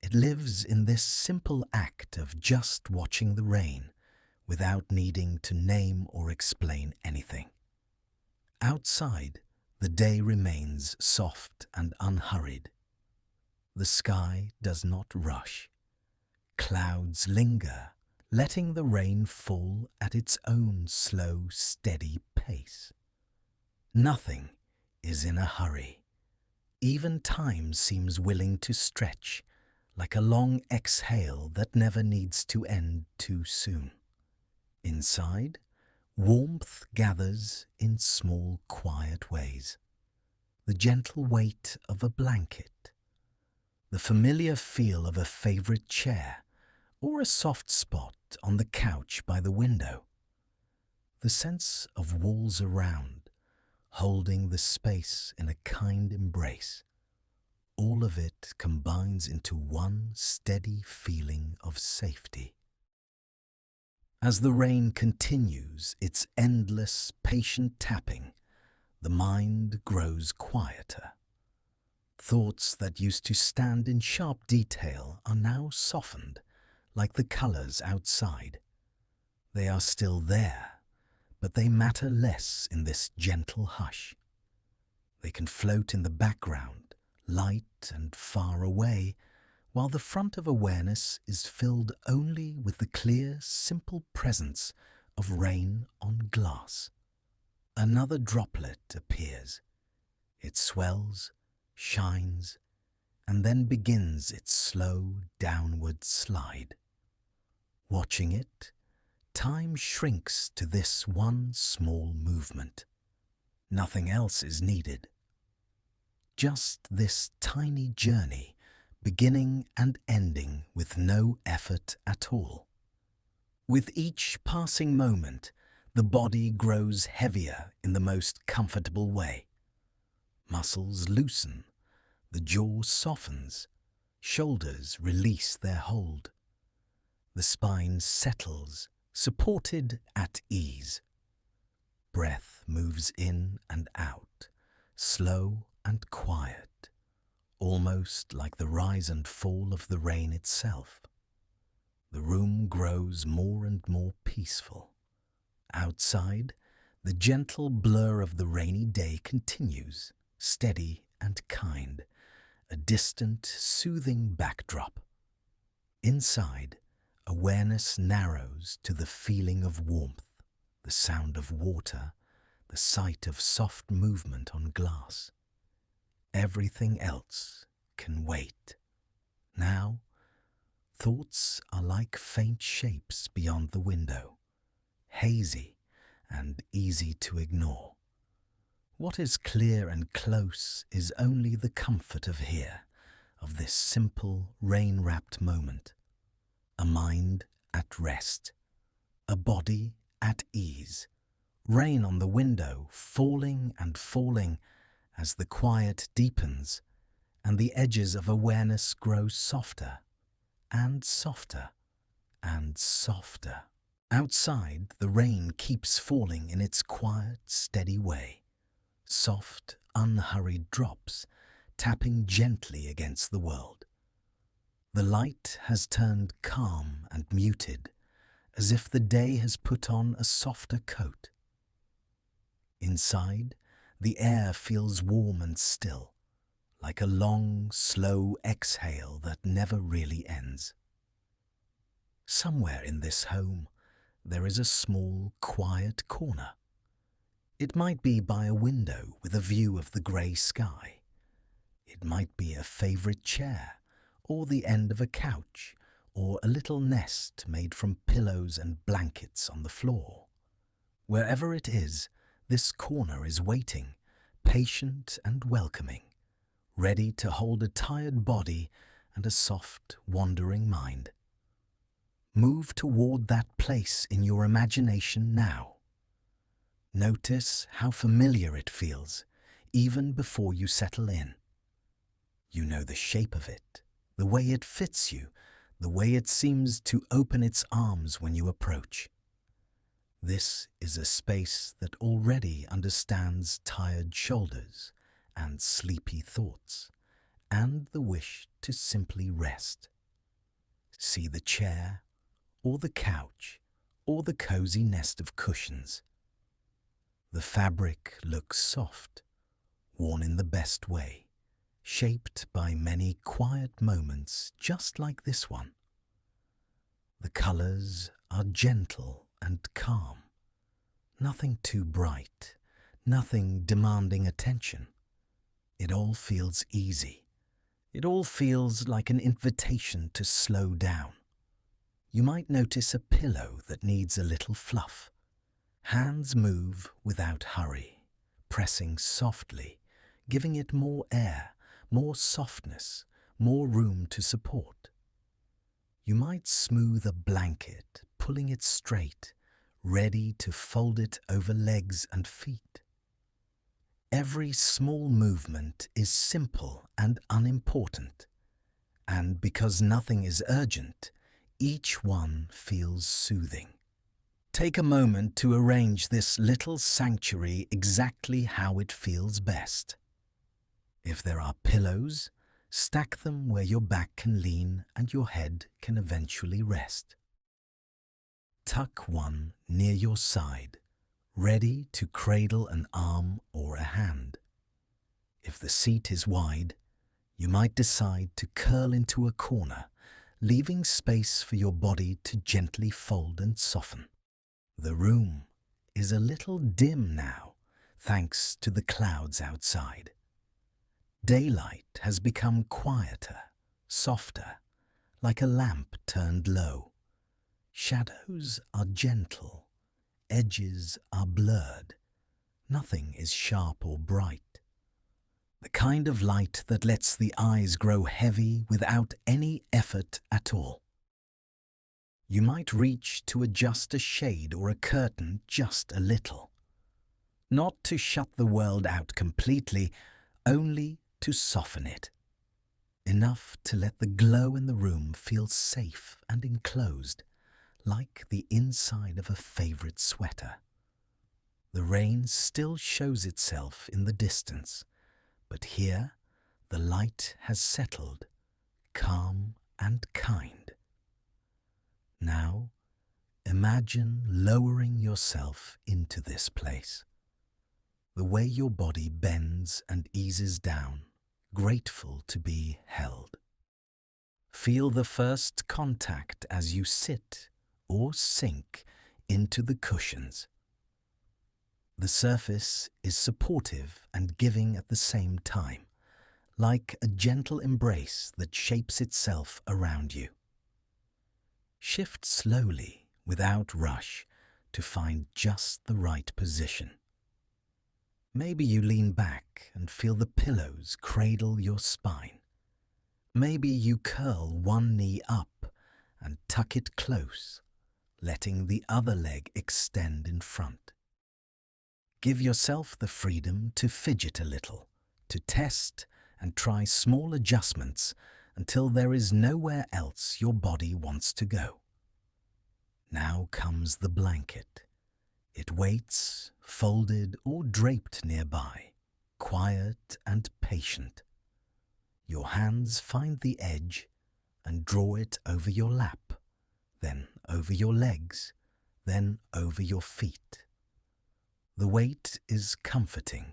S1: It lives in this simple act of just watching the rain without needing to name or explain anything. Outside, the day remains soft and unhurried. The sky does not rush. Clouds linger, letting the rain fall at its own slow, steady pace. Nothing is in a hurry. Even time seems willing to stretch, like a long exhale that never needs to end too soon. Inside, warmth gathers in small, quiet ways. The gentle weight of a blanket, the familiar feel of a favorite chair, or a soft spot on the couch by the window. The sense of walls around, holding the space in a kind embrace. All of it combines into one steady feeling of safety. As the rain continues its endless, patient tapping, the mind grows quieter. Thoughts that used to stand in sharp detail are now softened, like the colors outside. They are still there, but they matter less in this gentle hush. They can float in the background, light and far away, while the front of awareness is filled only with the clear, simple presence of rain on glass. Another droplet appears. It swells, shines, and then begins its slow downward slide. Watching it, time shrinks to this one small movement. Nothing else is needed. Just this tiny journey, beginning and ending with no effort at all. With each passing moment, the body grows heavier in the most comfortable way. Muscles loosen, the jaw softens, shoulders release their hold. The spine settles, supported at ease. Breath moves in and out, slow and quiet, almost like the rise and fall of the rain itself. The room grows more and more peaceful. Outside, the gentle blur of the rainy day continues, steady and kind, a distant, soothing backdrop. Inside, awareness narrows to the feeling of warmth, the sound of water, the sight of soft movement on glass. Everything else can wait. Now, thoughts are like faint shapes beyond the window, hazy and easy to ignore. What is clear and close is only the comfort of here, of this simple, rain-wrapped moment. A mind at rest, a body at ease, rain on the window falling and falling as the quiet deepens and the edges of awareness grow softer and softer and softer. Outside, the rain keeps falling in its quiet, steady way. Soft, unhurried drops tapping gently against the world. The light has turned calm and muted, as if the day has put on a softer coat. Inside, the air feels warm and still, like a long, slow exhale that never really ends. Somewhere in this home, there is a small, quiet corner. It might be by a window with a view of the grey sky. It might be a favourite chair, or the end of a couch, or a little nest made from pillows and blankets on the floor. Wherever it is, this corner is waiting, patient and welcoming, ready to hold a tired body and a soft, wandering mind. Move toward that place in your imagination now. Notice how familiar it feels, even before you settle in. You know the shape of it, the way it fits you, the way it seems to open its arms when you approach. This is a space that already understands tired shoulders and sleepy thoughts, and the wish to simply rest. See the chair, or the couch, or the cozy nest of cushions. The fabric looks soft, worn in the best way, shaped by many quiet moments just like this one. The colors are gentle and calm, nothing too bright, nothing demanding attention. It all feels easy. It all feels like an invitation to slow down. You might notice a pillow that needs a little fluff. Hands move without hurry, pressing softly, giving it more air, more softness, more room to support. You might smooth a blanket, pulling it straight, ready to fold it over legs and feet. Every small movement is simple and unimportant, and because nothing is urgent, each one feels soothing. Take a moment to arrange this little sanctuary exactly how it feels best. If there are pillows, stack them where your back can lean and your head can eventually rest. Tuck one near your side, ready to cradle an arm or a hand. If the seat is wide, you might decide to curl into a corner, leaving space for your body to gently fold and soften. The room is a little dim now, thanks to the clouds outside. Daylight has become quieter, softer, like a lamp turned low. Shadows are gentle, edges are blurred. Nothing is sharp or bright. The kind of light that lets the eyes grow heavy without any effort at all. You might reach to adjust a shade or a curtain just a little. Not to shut the world out completely, only to soften it. Enough to let the glow in the room feel safe and enclosed, like the inside of a favorite sweater. The rain still shows itself in the distance, but here the light has settled, calm and kind. Now, imagine lowering yourself into this place. The way your body bends and eases down, grateful to be held. Feel the first contact as you sit or sink into the cushions. The surface is supportive and giving at the same time, like a gentle embrace that shapes itself around you. Shift slowly, without rush, to find just the right position. Maybe you lean back and feel the pillows cradle your spine. Maybe you curl one knee up and tuck it close, letting the other leg extend in front. Give yourself the freedom to fidget a little, to test and try small adjustments until there is nowhere else your body wants to go. Now comes the blanket. It waits, folded or draped nearby, quiet and patient. Your hands find the edge and draw it over your lap, then over your legs, then over your feet. The weight is comforting,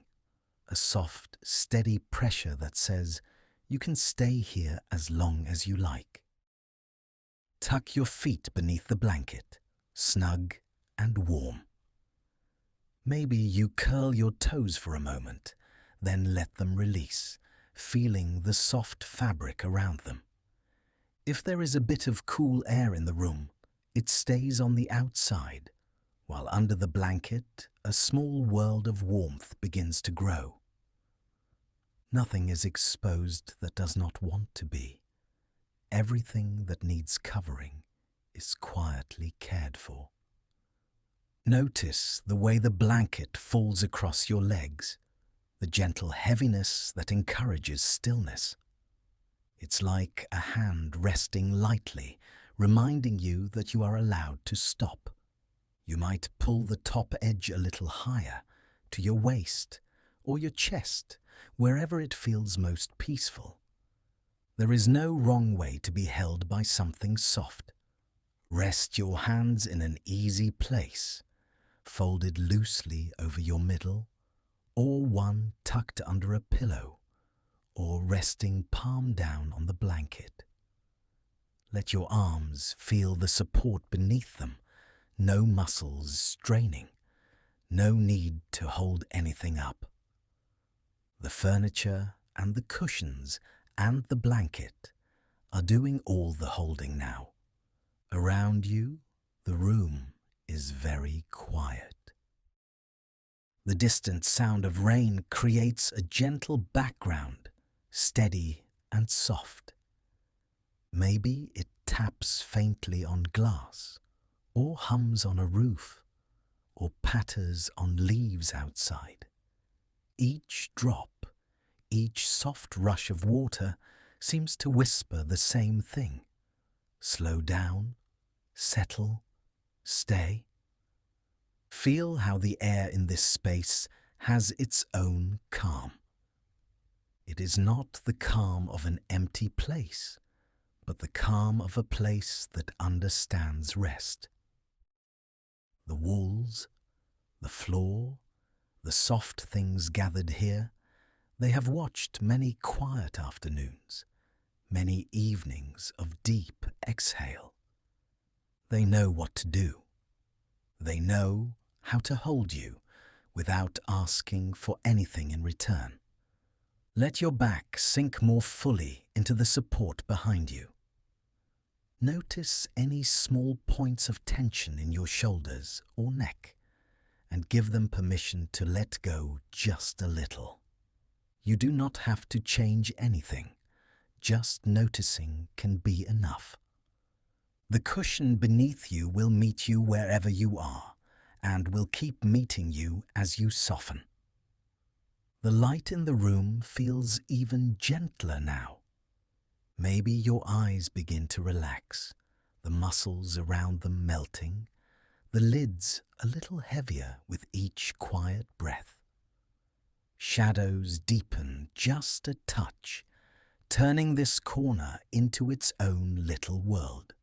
S1: a soft, steady pressure that says you can stay here as long as you like. Tuck your feet beneath the blanket, snug and warm. Maybe you curl your toes for a moment, then let them release, feeling the soft fabric around them. If there is a bit of cool air in the room, it stays on the outside, while under the blanket, a small world of warmth begins to grow. Nothing is exposed that does not want to be. Everything that needs covering is quietly cared for. Notice the way the blanket falls across your legs, the gentle heaviness that encourages stillness. It's like a hand resting lightly, reminding you that you are allowed to stop. You might pull the top edge a little higher, to your waist or your chest, wherever it feels most peaceful. There is no wrong way to be held by something soft. Rest your hands in an easy place, folded loosely over your middle, or one tucked under a pillow, or resting palm down on the blanket. Let your arms feel the support beneath them, no muscles straining, no need to hold anything up. The furniture and the cushions and the blanket are doing all the holding now. Around you, the room is very quiet. The distant sound of rain creates a gentle background, steady and soft. Maybe it taps faintly on glass, or hums on a roof, or patters on leaves outside. Each drop, each soft rush of water seems to whisper the same thing. Slow down, settle, stay. Feel how the air in this space has its own calm. It is not the calm of an empty place, but the calm of a place that understands rest. The walls, the floor, the soft things gathered here, they have watched many quiet afternoons, many evenings of deep exhale. They know what to do. They know how to hold you without asking for anything in return. Let your back sink more fully into the support behind you. Notice any small points of tension in your shoulders or neck and give them permission to let go just a little. You do not have to change anything. Just noticing can be enough. The cushion beneath you will meet you wherever you are and will keep meeting you as you soften. The light in the room feels even gentler now. Maybe your eyes begin to relax, the muscles around them melting, the lids a little heavier with each quiet breath. Shadows deepen just a touch, turning this corner into its own little world.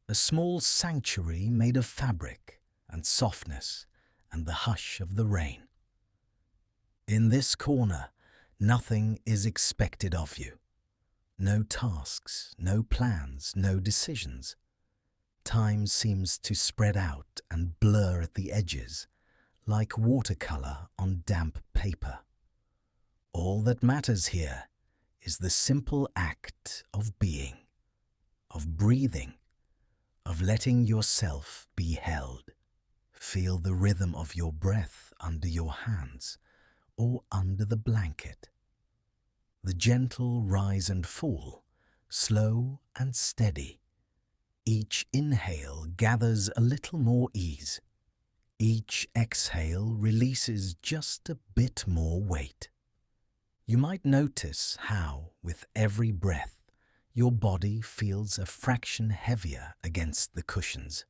S1: a small sanctuary made of fabric and softness and the hush of the rain. In this corner, nothing is expected of you. No tasks, no plans, no decisions. Time seems to spread out and blur at the edges, like watercolor on damp paper. All that matters here is the simple act of being, of breathing, of letting yourself be held. Feel the rhythm of your breath under your hands or under the blanket. The gentle rise and fall, slow and steady. Each inhale gathers a little more ease. Each exhale releases just a bit more weight. You might notice how, with every breath, your body feels a fraction heavier against the cushions.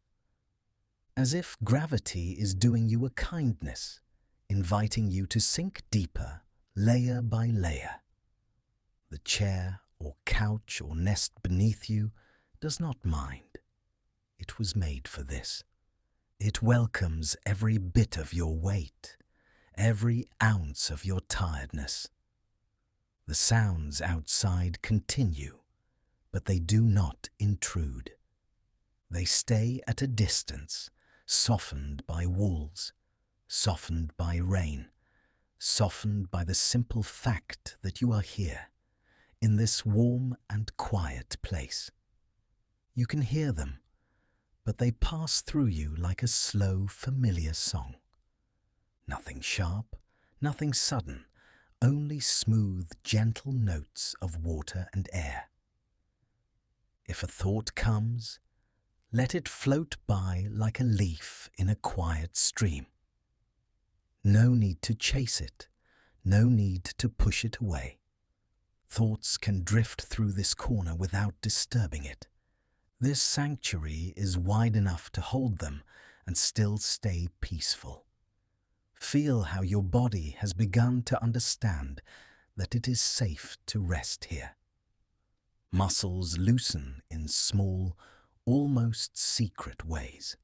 S1: As if gravity is doing you a kindness, inviting you to sink deeper, layer by layer. The chair or couch or nest beneath you does not mind. It was made for this. It welcomes every bit of your weight, every ounce of your tiredness. The sounds outside continue, but they do not intrude. They stay at a distance, softened by walls, softened by rain, softened by the simple fact that you are here, in this warm and quiet place. You can hear them, but they pass through you like a slow, familiar song. Nothing sharp, nothing sudden, only smooth, gentle notes of water and air. If a thought comes, let it float by like a leaf in a quiet stream. No need to chase it, no need to push it away. Thoughts can drift through this corner without disturbing it. This sanctuary is wide enough to hold them and still stay peaceful. Feel how your body has begun to understand that it is safe to rest here. Muscles loosen in small, almost secret ways.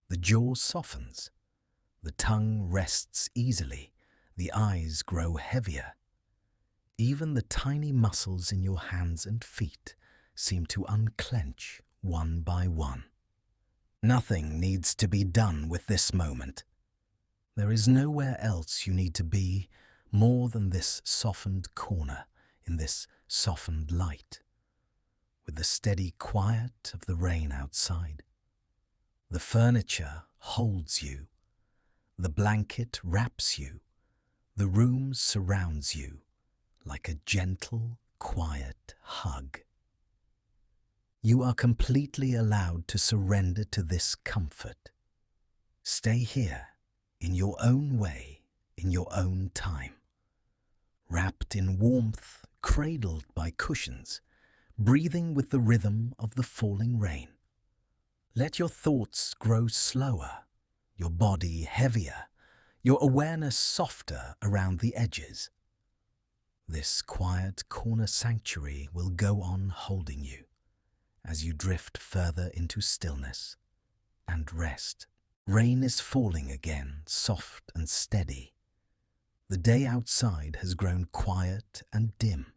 S1: The jaw softens, the tongue rests easily, the eyes grow heavier. Even the tiny muscles in your hands and feet seem to unclench one by one. Nothing needs to be done with this moment. There is nowhere else you need to be more than this softened corner in this softened light, with the steady quiet of the rain outside. The furniture holds you, the blanket wraps you, the room surrounds you like a gentle, quiet hug. You are completely allowed to surrender to this comfort. Stay here, in your own way, in your own time. Wrapped in warmth, cradled by cushions, breathing with the rhythm of the falling rain. Let your thoughts grow slower, your body heavier, your awareness softer around the edges. This quiet corner sanctuary will go on holding you as you drift further into stillness and rest. Rain is falling again, soft and steady. The day outside has grown quiet and dim,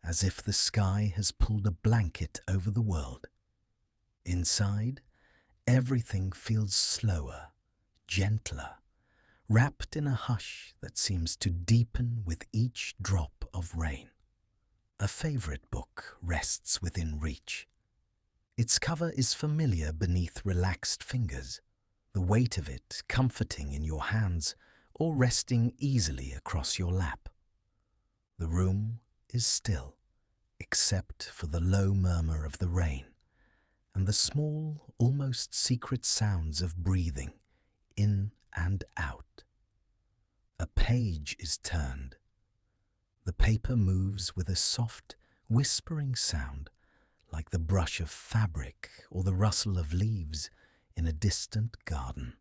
S1: as if the sky has pulled a blanket over the world. Inside, everything feels slower, gentler, wrapped in a hush that seems to deepen with each drop of rain. A favorite book rests within reach. Its cover is familiar beneath relaxed fingers, the weight of it comforting in your hands or resting easily across your lap. The room is still, except for the low murmur of the rain and the small, almost secret sounds of breathing in and out. A page is turned. The paper moves with a soft, whispering sound, like the brush of fabric or the rustle of leaves in a distant garden.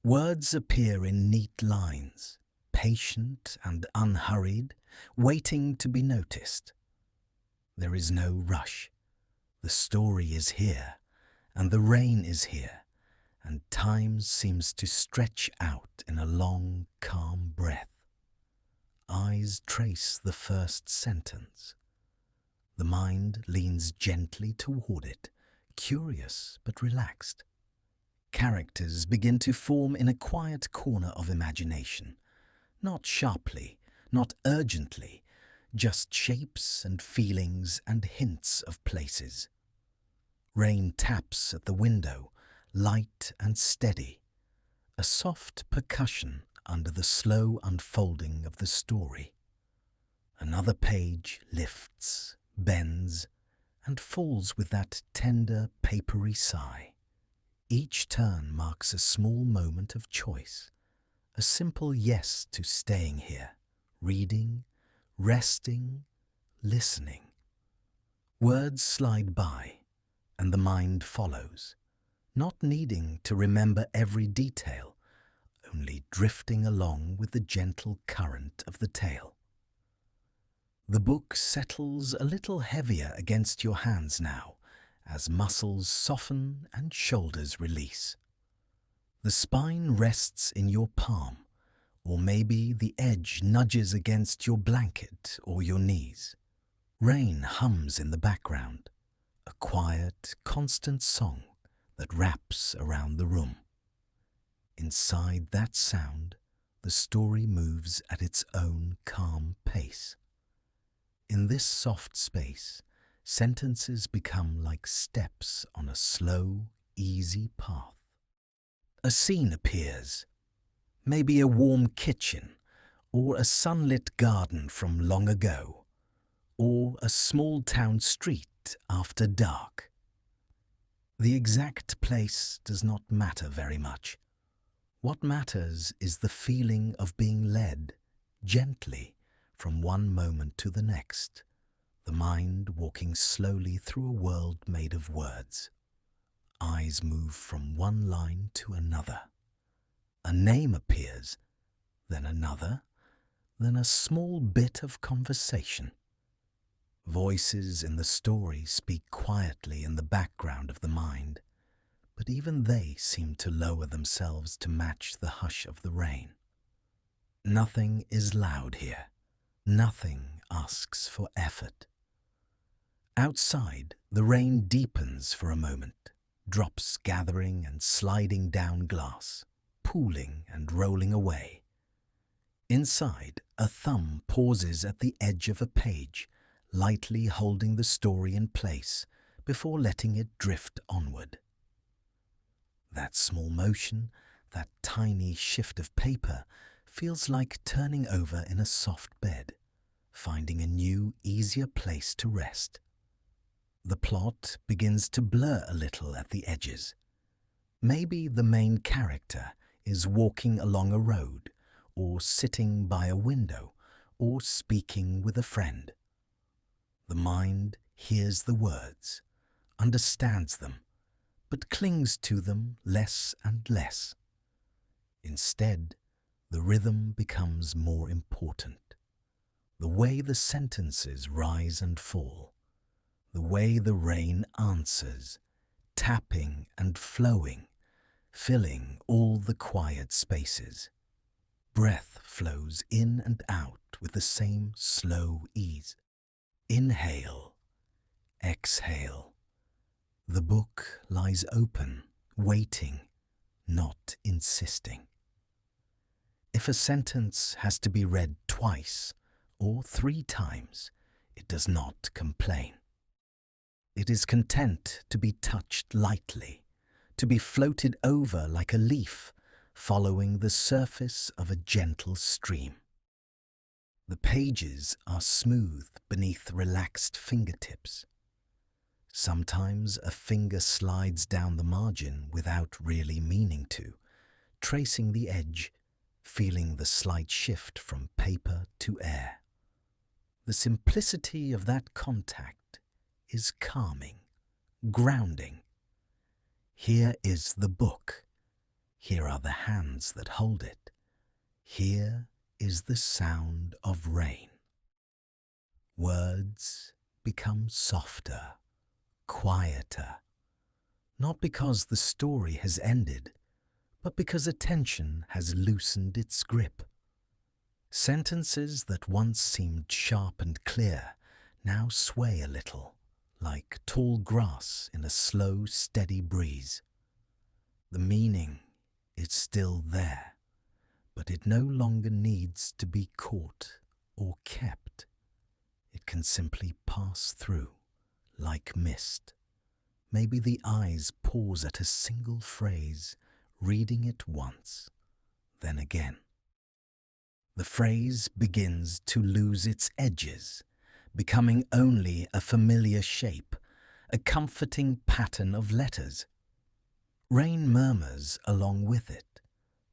S1: Words appear in neat lines, patient and unhurried, waiting to be noticed. There is no rush. The story is here, and the rain is here, and time seems to stretch out in a long, calm breath. Eyes trace the first sentence. The mind leans gently toward it, curious but relaxed. Characters begin to form in a quiet corner of imagination, not sharply, not urgently, just shapes and feelings and hints of places. Rain taps at the window, light and steady, a soft percussion under the slow unfolding of the story. Another page lifts, bends, and falls with that tender, papery sigh. Each turn marks a small moment of choice, a simple yes to staying here, reading, resting, listening. Words slide by, and the mind follows, not needing to remember every detail, only drifting along with the gentle current of the tale. The book settles a little heavier against your hands now, as muscles soften and shoulders release. The spine rests in your palm, or maybe the edge nudges against your blanket or your knees. Rain hums in the background, a quiet, constant song that wraps around the room. Inside that sound, the story moves at its own calm pace. In this soft space, sentences become like steps on a slow, easy path. A scene appears, maybe a warm kitchen, or a sunlit garden from long ago, or a small town street after dark. The exact place does not matter very much. What matters is the feeling of being led, gently, from one moment to the next, the mind walking slowly through a world made of words. Eyes move from one line to another. A name appears, then another, then a small bit of conversation. Voices in the story speak quietly in the background of the mind, but even they seem to lower themselves to match the hush of the rain. Nothing is loud here. Nothing asks for effort. Outside, the rain deepens for a moment, drops gathering and sliding down glass, pooling and rolling away. Inside, a thumb pauses at the edge of a page, lightly holding the story in place before letting it drift onward. That small motion, that tiny shift of paper, feels like turning over in a soft bed, finding a new, easier place to rest. The plot begins to blur a little at the edges. Maybe the main character is walking along a road, or sitting by a window, or speaking with a friend. The mind hears the words, understands them, but clings to them less and less. Instead, the rhythm becomes more important. The way the sentences rise and fall, the way the rain answers, tapping and flowing, filling all the quiet spaces. Breath flows in and out with the same slow ease. Inhale, exhale. The book lies open, waiting, not insisting. If a sentence has to be read twice or 3 times, it does not complain. It is content to be touched lightly, to be floated over like a leaf, following the surface of a gentle stream. The pages are smooth beneath relaxed fingertips. Sometimes a finger slides down the margin without really meaning to, tracing the edge, feeling the slight shift from paper to air. The simplicity of that contact is calming, grounding. Here is the book. Here are the hands that hold it. Here is the sound of rain. Words become softer, quieter. Not because the story has ended, but because attention has loosened its grip. Sentences that once seemed sharp and clear now sway a little, like tall grass in a slow, steady breeze. The meaning is still there, but it no longer needs to be caught or kept. It can simply pass through, like mist. Maybe the eyes pause at a single phrase, reading it once, then again. The phrase begins to lose its edges, becoming only a familiar shape, a comforting pattern of letters. Rain murmurs along with it,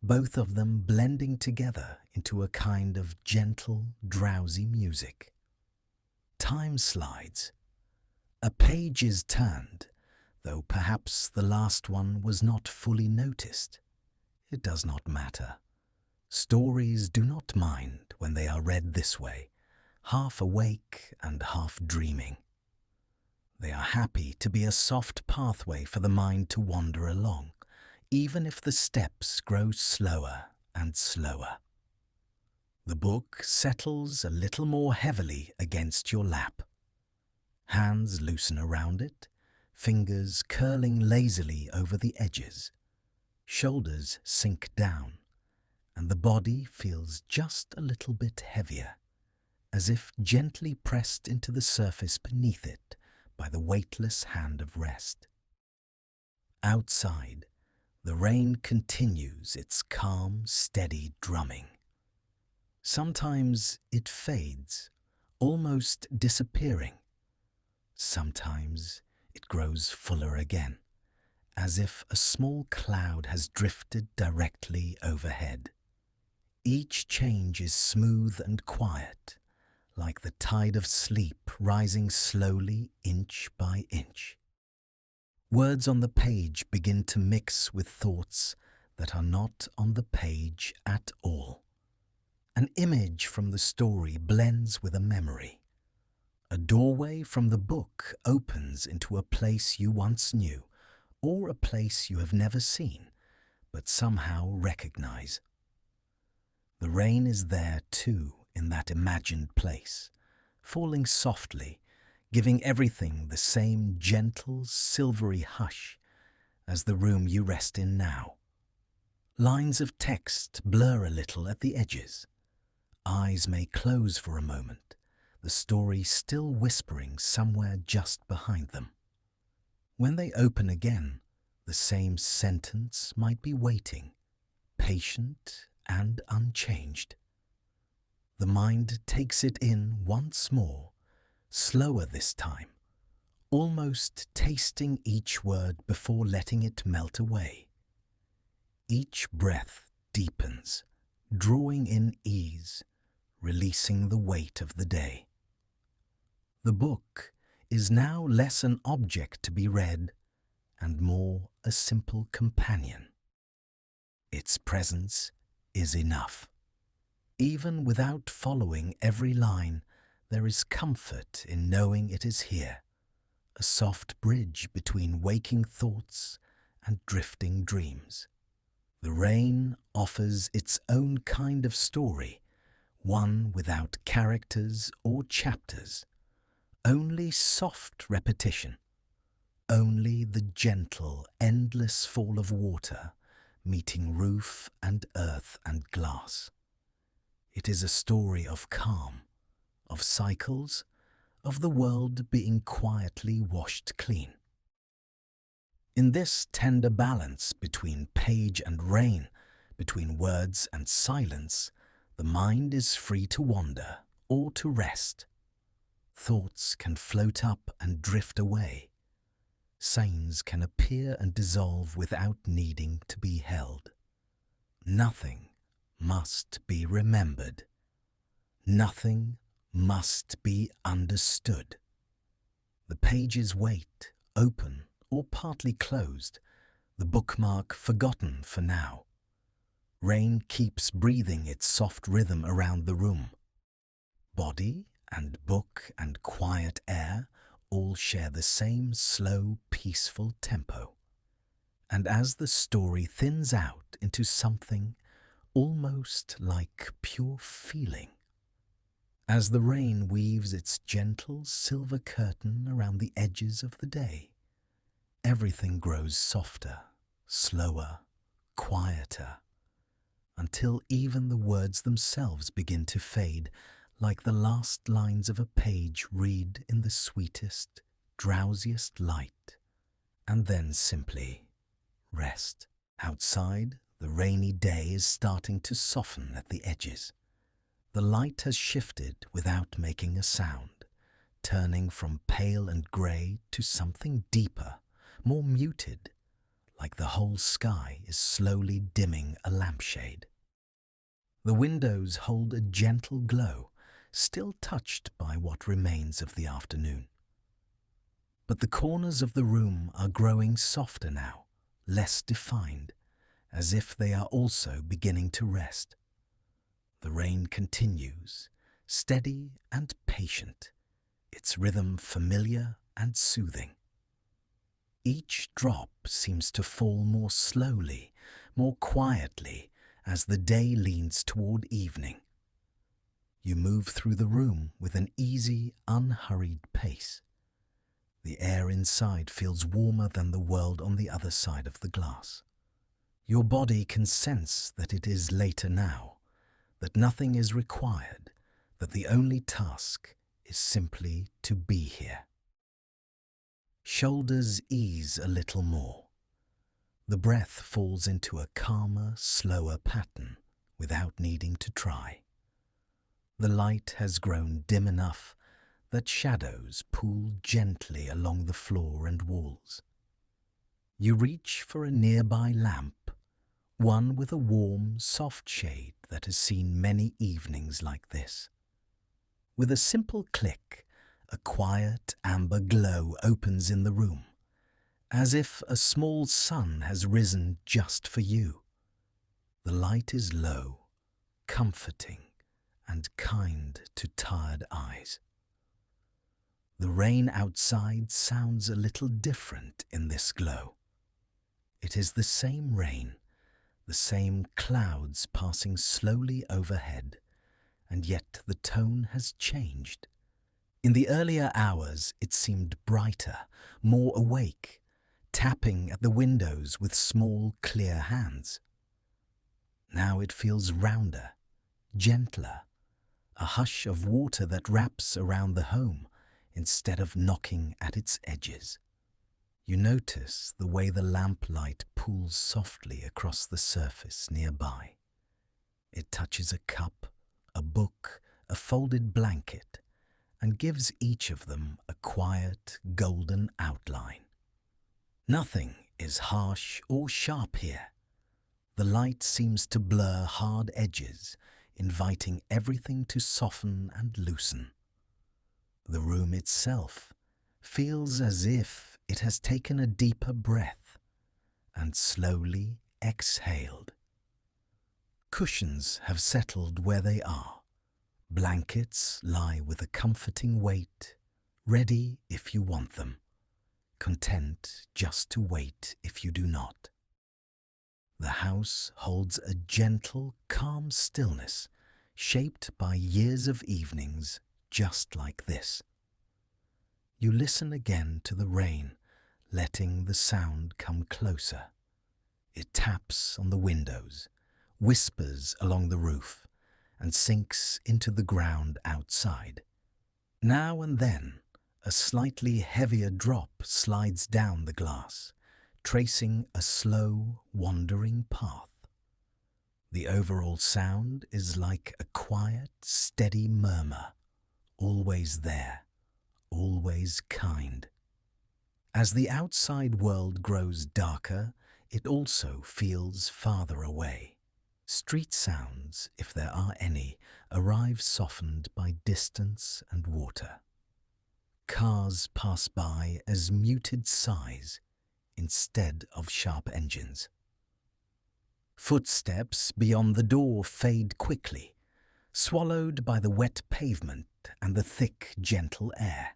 S1: both of them blending together into a kind of gentle, drowsy music. Time slides. A page is turned, though perhaps the last one was not fully noticed. It does not matter. Stories do not mind when they are read this way, half awake and half dreaming. They are happy to be a soft pathway for the mind to wander along, even if the steps grow slower and slower. The book settles a little more heavily against your lap. Hands loosen around it, fingers curling lazily over the edges. Shoulders sink down, and the body feels just a little bit heavier, as if gently pressed into the surface beneath it by the weightless hand of rest. Outside, the rain continues its calm, steady drumming. Sometimes it fades, almost disappearing. Sometimes it grows fuller again, as if a small cloud has drifted directly overhead. Each change is smooth and quiet, like the tide of sleep rising slowly inch by inch. Words on the page begin to mix with thoughts that are not on the page at all. An image from the story blends with a memory. A doorway from the book opens into a place you once knew, or a place you have never seen, but somehow recognize. The rain is there too in that imagined place, falling softly, giving everything the same gentle, silvery hush as the room you rest in now. Lines of text blur a little at the edges. Eyes may close for a moment, the story still whispering somewhere just behind them. When they open again, the same sentence might be waiting, patient and unchanged. The mind takes it in once more, slower this time, almost tasting each word before letting it melt away. Each breath deepens, drawing in ease, releasing the weight of the day. The book is now less an object to be read and more a simple companion. Its presence is enough. Even without following every line, there is comfort in knowing it is here, a soft bridge between waking thoughts and drifting dreams. The rain offers its own kind of story, one without characters or chapters, only soft repetition, only the gentle, endless fall of water meeting roof and earth and glass. It is a story of calm, of cycles, of the world being quietly washed clean. In this tender balance between page and rain, between words and silence, the mind is free to wander or to rest. Thoughts can float up and drift away. Scenes can appear and dissolve without needing to be held. Nothing must be remembered. Nothing must be understood. The pages wait, open or partly closed, the bookmark forgotten for now. Rain keeps breathing its soft rhythm around the room. Body and book and quiet air all share the same slow, peaceful tempo. And as the story thins out into something almost like pure feeling, as the rain weaves its gentle silver curtain around the edges of the day, everything grows softer, slower, quieter, until even the words themselves begin to fade like the last lines of a page read in the sweetest, drowsiest light, and then simply rest. Outside, the rainy day is starting to soften at the edges. The light has shifted without making a sound, turning from pale and grey to something deeper, more muted, like the whole sky is slowly dimming a lampshade. The windows hold a gentle glow, still touched by what remains of the afternoon. But the corners of the room are growing softer now, less defined, as if they are also beginning to rest. The rain continues, steady and patient, its rhythm familiar and soothing. Each drop seems to fall more slowly, more quietly, as the day leans toward evening. You move through the room with an easy, unhurried pace. The air inside feels warmer than the world on the other side of the glass. Your body can sense that it is later now, that nothing is required, that the only task is simply to be here. Shoulders ease a little more. The breath falls into a calmer, slower pattern without needing to try. The light has grown dim enough that shadows pool gently along the floor and walls. You reach for a nearby lamp, one with a warm, soft shade that has seen many evenings like this. With a simple click, a quiet amber glow opens in the room, as if a small sun has risen just for you. The light is low, comforting, and kind to tired eyes. The rain outside sounds a little different in this glow. It is the same rain, the same clouds passing slowly overhead, and yet the tone has changed. In the earlier hours, it seemed brighter, more awake, tapping at the windows with small, clear hands. Now it feels rounder, gentler, a hush of water that wraps around the home instead of knocking at its edges. You notice the way the lamplight pools softly across the surface nearby. It touches a cup, a book, a folded blanket, and gives each of them a quiet, golden outline. Nothing is harsh or sharp here. The light seems to blur hard edges, inviting everything to soften and loosen. The room itself feels as if it has taken a deeper breath and slowly exhaled. Cushions have settled where they are. Blankets lie with a comforting weight, ready if you want them, content just to wait if you do not. The house holds a gentle, calm stillness shaped by years of evenings just like this. You listen again to the rain, letting the sound come closer. It taps on the windows, whispers along the roof, and sinks into the ground outside. Now and then, a slightly heavier drop slides down the glass, tracing a slow, wandering path. The overall sound is like a quiet, steady murmur, always there, always kind. As the outside world grows darker, it also feels farther away. Street sounds, if there are any, arrive softened by distance and water. Cars pass by as muted sighs instead of sharp engines. Footsteps beyond the door fade quickly, swallowed by the wet pavement and the thick, gentle air.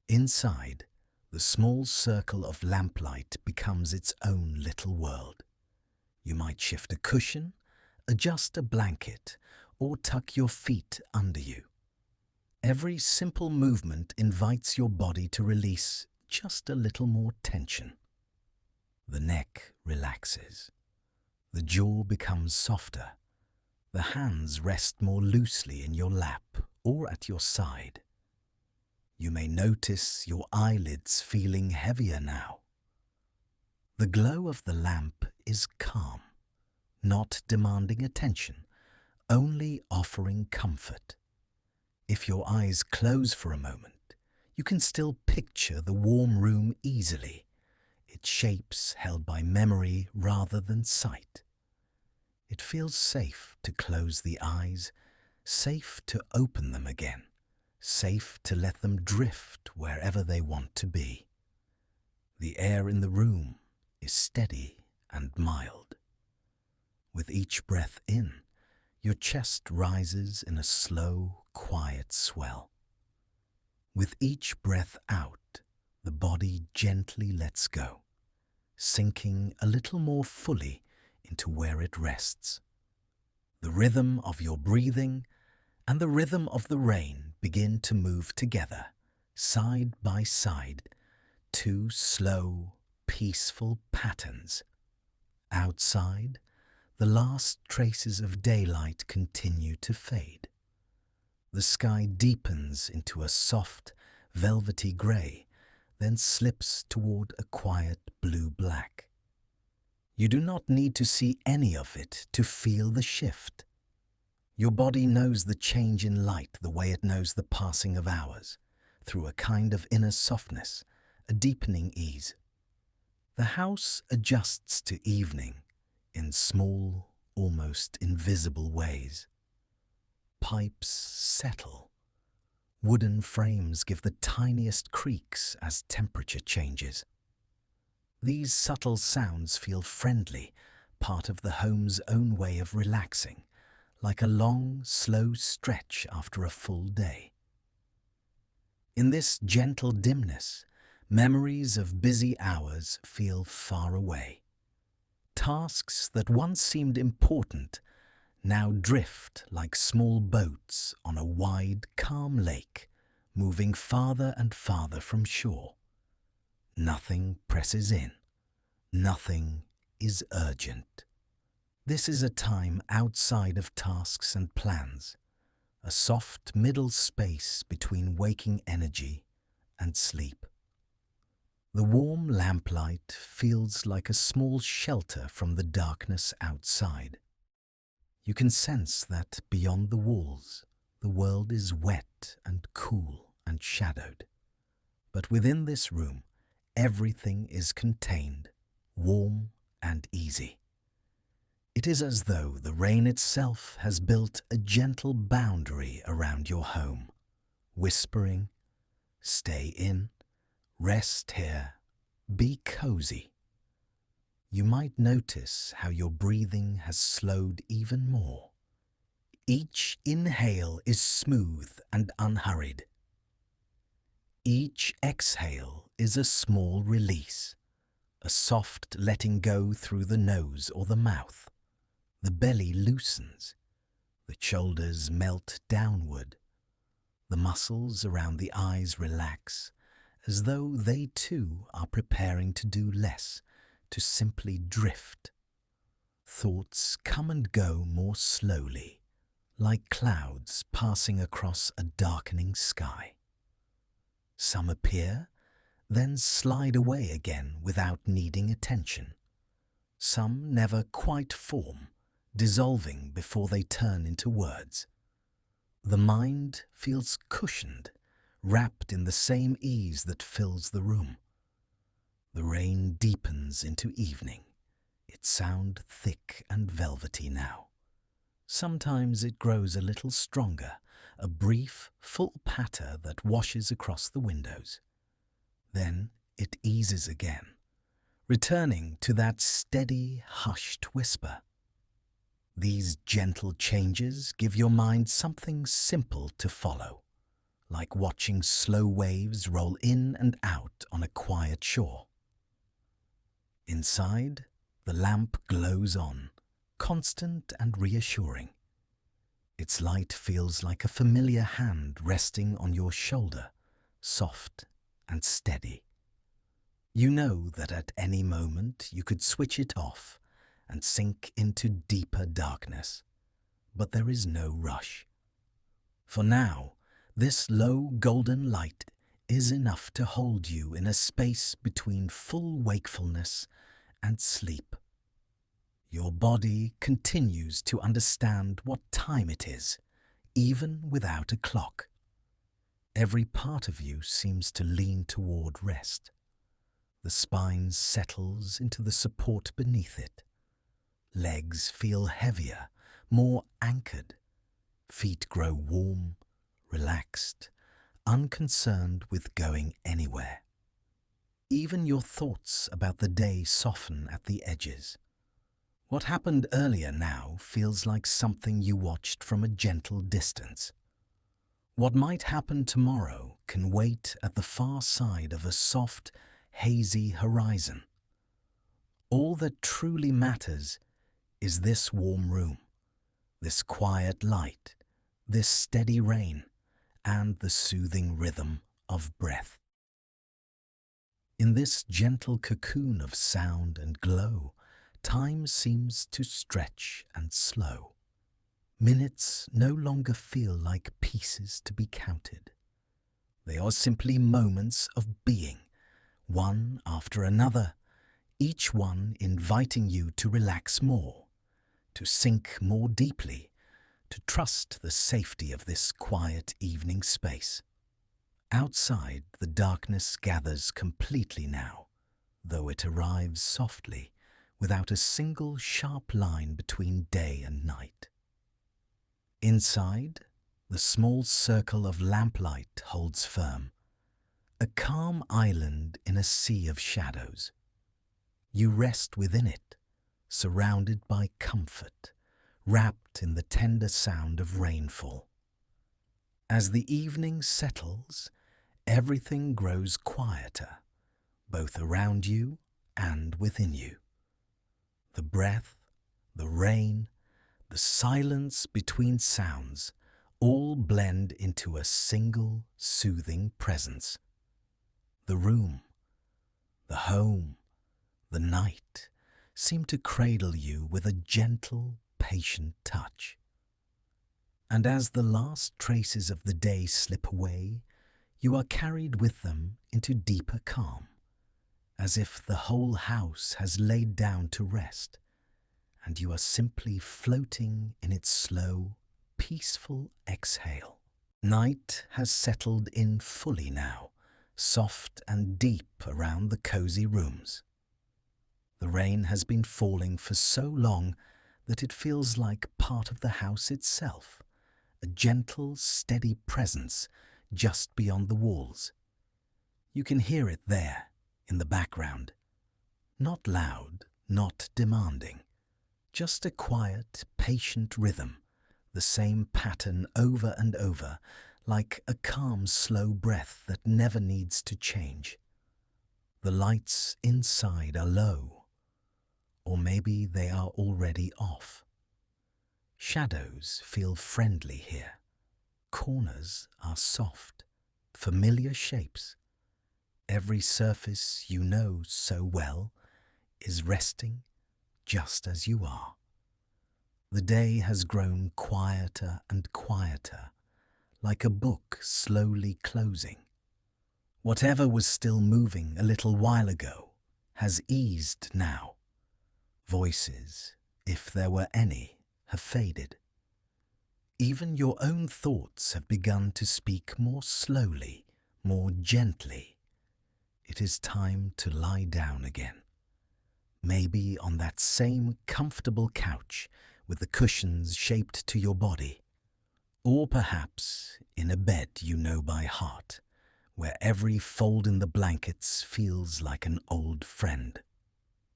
S1: Inside, the small circle of lamplight becomes its own little world. You might shift a cushion, adjust a blanket, or tuck your feet under you. Every simple movement invites your body to release just a little more tension. The neck relaxes. The jaw becomes softer. The hands rest more loosely in your lap or at your side. You may notice your eyelids feeling heavier now. The glow of the lamp is calm, not demanding attention, only offering comfort. If your eyes close for a moment, you can still picture the warm room easily, its shapes held by memory rather than sight. It feels safe to close the eyes, safe to open them again, safe to let them drift wherever they want to be. The air in the room is steady and mild. With each breath in, your chest rises in a slow, quiet swell. With each breath out, the body gently lets go, sinking a little more fully into where it rests. The rhythm of your breathing and the rhythm of the rain begin to move together, side by side, two slow, peaceful patterns. Outside, the last traces of daylight continue to fade. The sky deepens into a soft, velvety grey, then slips toward a quiet blue-black. You do not need to see any of it to feel the shift. Your body knows the change in light the way it knows the passing of hours, through a kind of inner softness, a deepening ease. The house adjusts to evening in small, almost invisible ways. Pipes settle. Wooden frames give the tiniest creaks as temperature changes. These subtle sounds feel friendly, part of the home's own way of relaxing, like a long, slow stretch after a full day. In this gentle dimness, memories of busy hours feel far away. Tasks that once seemed important now drift like small boats on a wide, calm lake, moving farther and farther from shore. Nothing presses in. Nothing is urgent. This is a time outside of tasks and plans, a soft middle space between waking energy and sleep. The warm lamplight feels like a small shelter from the darkness outside. You can sense that beyond the walls, the world is wet and cool and shadowed. But within this room, everything is contained, warm and easy. It is as though the rain itself has built a gentle boundary around your home, whispering, "Stay in, rest here, be cozy." You might notice how your breathing has slowed even more. Each inhale is smooth and unhurried. Each exhale is a small release, a soft letting go through the nose or the mouth. The belly loosens. The shoulders melt downward. The muscles around the eyes relax, as though they too are preparing to do less, to simply drift. Thoughts come and go more slowly, like clouds passing across a darkening sky. Some appear, then slide away again without needing attention. Some never quite form, dissolving before they turn into words. The mind feels cushioned, wrapped in the same ease that fills the room. The rain deepens into evening, its sound thick and velvety now. Sometimes it grows a little stronger, a brief, full patter that washes across the windows. Then it eases again, returning to that steady, hushed whisper. These gentle changes give your mind something simple to follow, like watching slow waves roll in and out on a quiet shore. Inside, the lamp glows on, constant and reassuring. Its light feels like a familiar hand resting on your shoulder, soft and steady. You know that at any moment you could switch it off and sink into deeper darkness, but there is no rush. For now, this low golden light is enough to hold you in a space between full wakefulness and sleep. Your body continues to understand what time it is, even without a clock. Every part of you seems to lean toward rest. The spine settles into the support beneath it. Legs feel heavier, more anchored. Feet grow warm, relaxed, unconcerned with going anywhere. Even your thoughts about the day soften at the edges. What happened earlier now feels like something you watched from a gentle distance. What might happen tomorrow can wait at the far side of a soft, hazy horizon. All that truly matters is this warm room, this quiet light, this steady rain, and the soothing rhythm of breath. In this gentle cocoon of sound and glow, time seems to stretch and slow. Minutes no longer feel like pieces to be counted. They are simply moments of being, one after another, each one inviting you to relax more, to sink more deeply, to trust the safety of this quiet evening space. Outside, the darkness gathers completely now, though it arrives softly, without a single sharp line between day and night. Inside, the small circle of lamplight holds firm, a calm island in a sea of shadows. You rest within it, surrounded by comfort, wrapped in the tender sound of rainfall. As the evening settles, everything grows quieter, both around you and within you. The breath, the rain, the silence between sounds all blend into a single soothing presence. The room, the home, the night seem to cradle you with a gentle, patient touch. And as the last traces of the day slip away, you are carried with them into deeper calm, as if the whole house has laid down to rest, and you are simply floating in its slow, peaceful exhale. Night has settled in fully now, soft and deep around the cozy rooms. The rain has been falling for so long that it feels like part of the house itself, a gentle, steady presence just beyond the walls. You can hear it there, in the background. Not loud, not demanding, just a quiet, patient rhythm, the same pattern over and over, like a calm, slow breath that never needs to change. The lights inside are low, or maybe they are already off. Shadows feel friendly here. Corners are soft, familiar shapes. Every surface you know so well is resting just as you are. The day has grown quieter and quieter, like a book slowly closing. Whatever was still moving a little while ago has eased now. Voices, if there were any, have faded. Even your own thoughts have begun to speak more slowly, more gently. It is time to lie down again. Maybe on that same comfortable couch with the cushions shaped to your body. Or perhaps in a bed you know by heart, where every fold in the blankets feels like an old friend.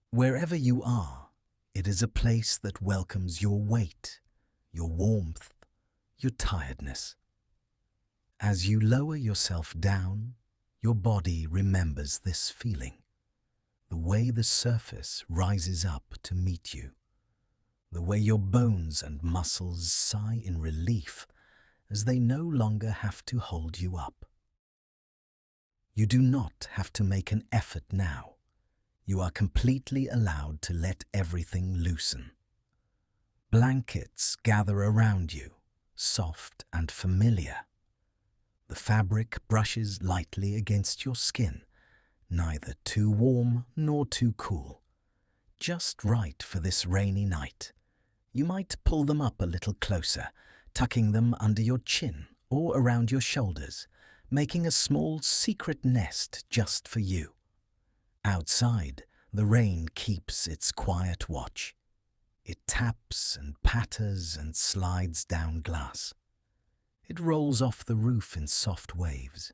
S1: Wherever you are, it is a place that welcomes your weight, your warmth, your tiredness. As you lower yourself down, your body remembers this feeling. The way the surface rises up to meet you. The way your bones and muscles sigh in relief as they no longer have to hold you up. You do not have to make an effort now. You are completely allowed to let everything loosen. Blankets gather around you, soft and familiar. The fabric brushes lightly against your skin, neither too warm nor too cool. Just right for this rainy night. You might pull them up a little closer, tucking them under your chin or around your shoulders, making a small secret nest just for you. Outside, the rain keeps its quiet watch. It taps and patters and slides down glass. It rolls off the roof in soft waves.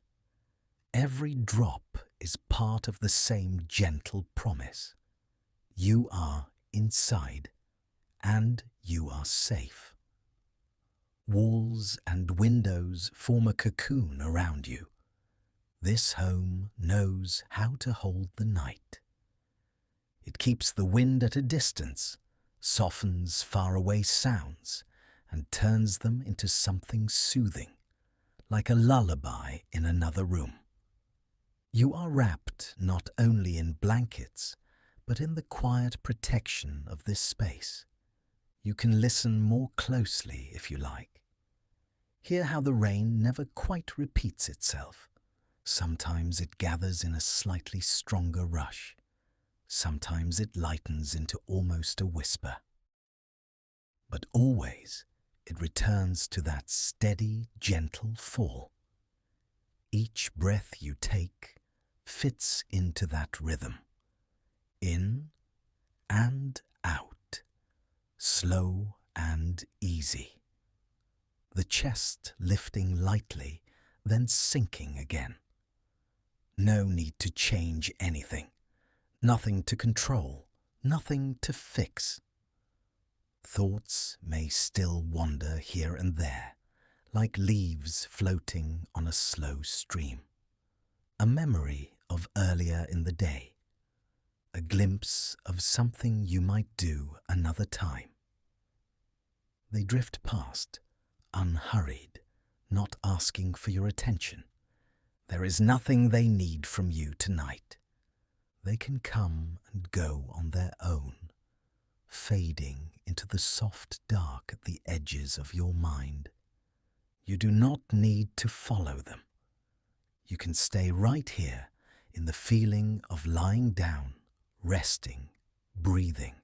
S1: Every drop is part of the same gentle promise. You are inside, and you are safe. Walls and windows form a cocoon around you. This home knows how to hold the night. It keeps the wind at a distance, softens faraway sounds, and turns them into something soothing, like a lullaby in another room. You are wrapped not only in blankets, but in the quiet protection of this space. You can listen more closely if you like. Hear how the rain never quite repeats itself. Sometimes it gathers in a slightly stronger rush. Sometimes it lightens into almost a whisper. But always it returns to that steady, gentle fall. Each breath you take fits into that rhythm. In and out, slow and easy. The chest lifting lightly, then sinking again. No need to change anything. Nothing to control, nothing to fix. Thoughts may still wander here and there, like leaves floating on a slow stream. A memory of earlier in the day. A glimpse of something you might do another time. They drift past, unhurried, not asking for your attention. There is nothing they need from you tonight. They can come and go on their own, fading into the soft dark at the edges of your mind. You do not need to follow them. You can stay right here in the feeling of lying down, resting, breathing.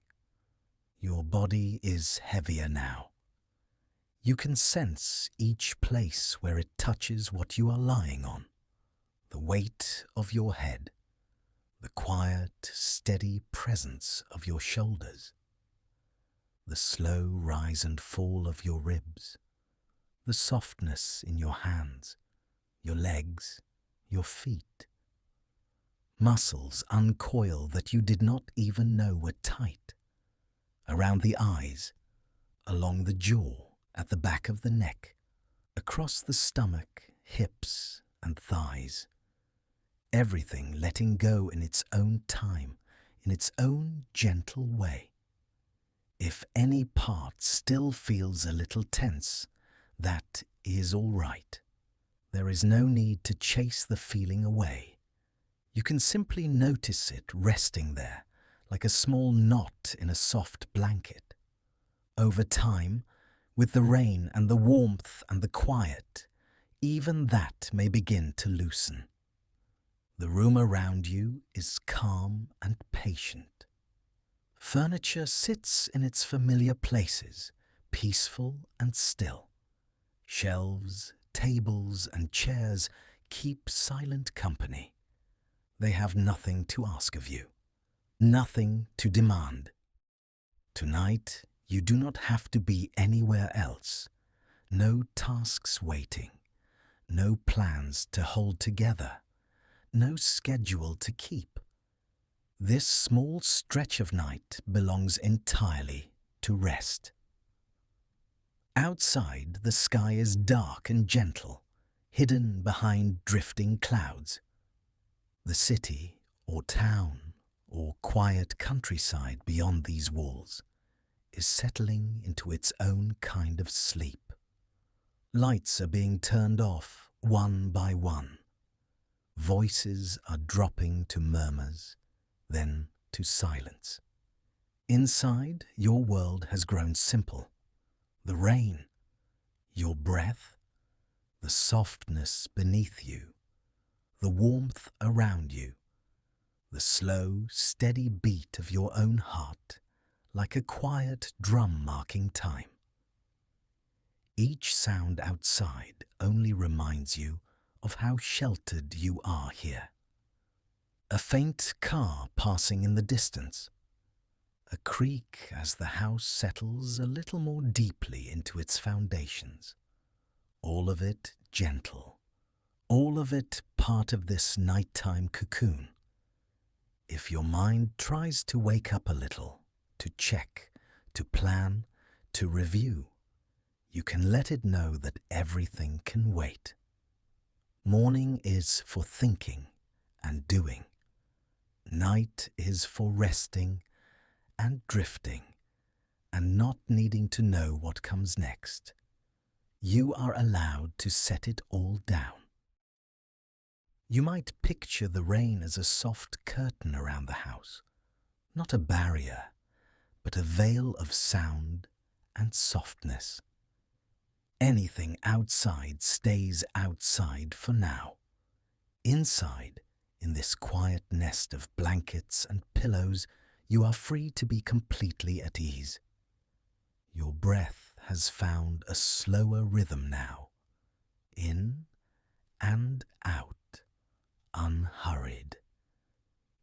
S1: Your body is heavier now. You can sense each place where it touches what you are lying on. The weight of your head, the quiet, steady presence of your shoulders, the slow rise and fall of your ribs, the softness in your hands, your legs, your feet. Muscles uncoil that you did not even know were tight, around the eyes, along the jaw, at the back of the neck, across the stomach, hips and thighs. Everything letting go in its own time, in its own gentle way. If any part still feels a little tense, that is all right. There is no need to chase the feeling away. You can simply notice it resting there, like a small knot in a soft blanket. Over time, with the rain and the warmth and the quiet, even that may begin to loosen. The room around you is calm and patient. Furniture sits in its familiar places, peaceful and still. Shelves, tables, and chairs keep silent company. They have nothing to ask of you, nothing to demand. Tonight, you do not have to be anywhere else. No tasks waiting, no plans to hold together, no schedule to keep. This small stretch of night belongs entirely to rest. Outside, the sky is dark and gentle. hidden behind drifting clouds. The city or town or quiet countryside beyond these walls is settling into its own kind of sleep. Lights are being turned off one by one. Voices are dropping to murmurs, then to silence. Inside, your world has grown simple. The rain, your breath, the softness beneath you, the warmth around you, the slow, steady beat of your own heart, like a quiet drum marking time. Each sound outside only reminds you of how sheltered you are here. A faint car passing in the distance, a creak as the house settles a little more deeply into its foundations. All of it gentle, all of it part of this nighttime cocoon. If your mind tries to wake up a little, to check, to plan, to review, you can let it know that everything can wait. Morning is for thinking and doing. Night is for resting and drifting and not needing to know what comes next. You are allowed to set it all down. You might picture the rain as a soft curtain around the house, not a barrier, but a veil of sound and softness. Anything outside stays outside for now. Inside, in this quiet nest of blankets and pillows, you are free to be completely at ease. Your breath has found a slower rhythm now, in and out, unhurried.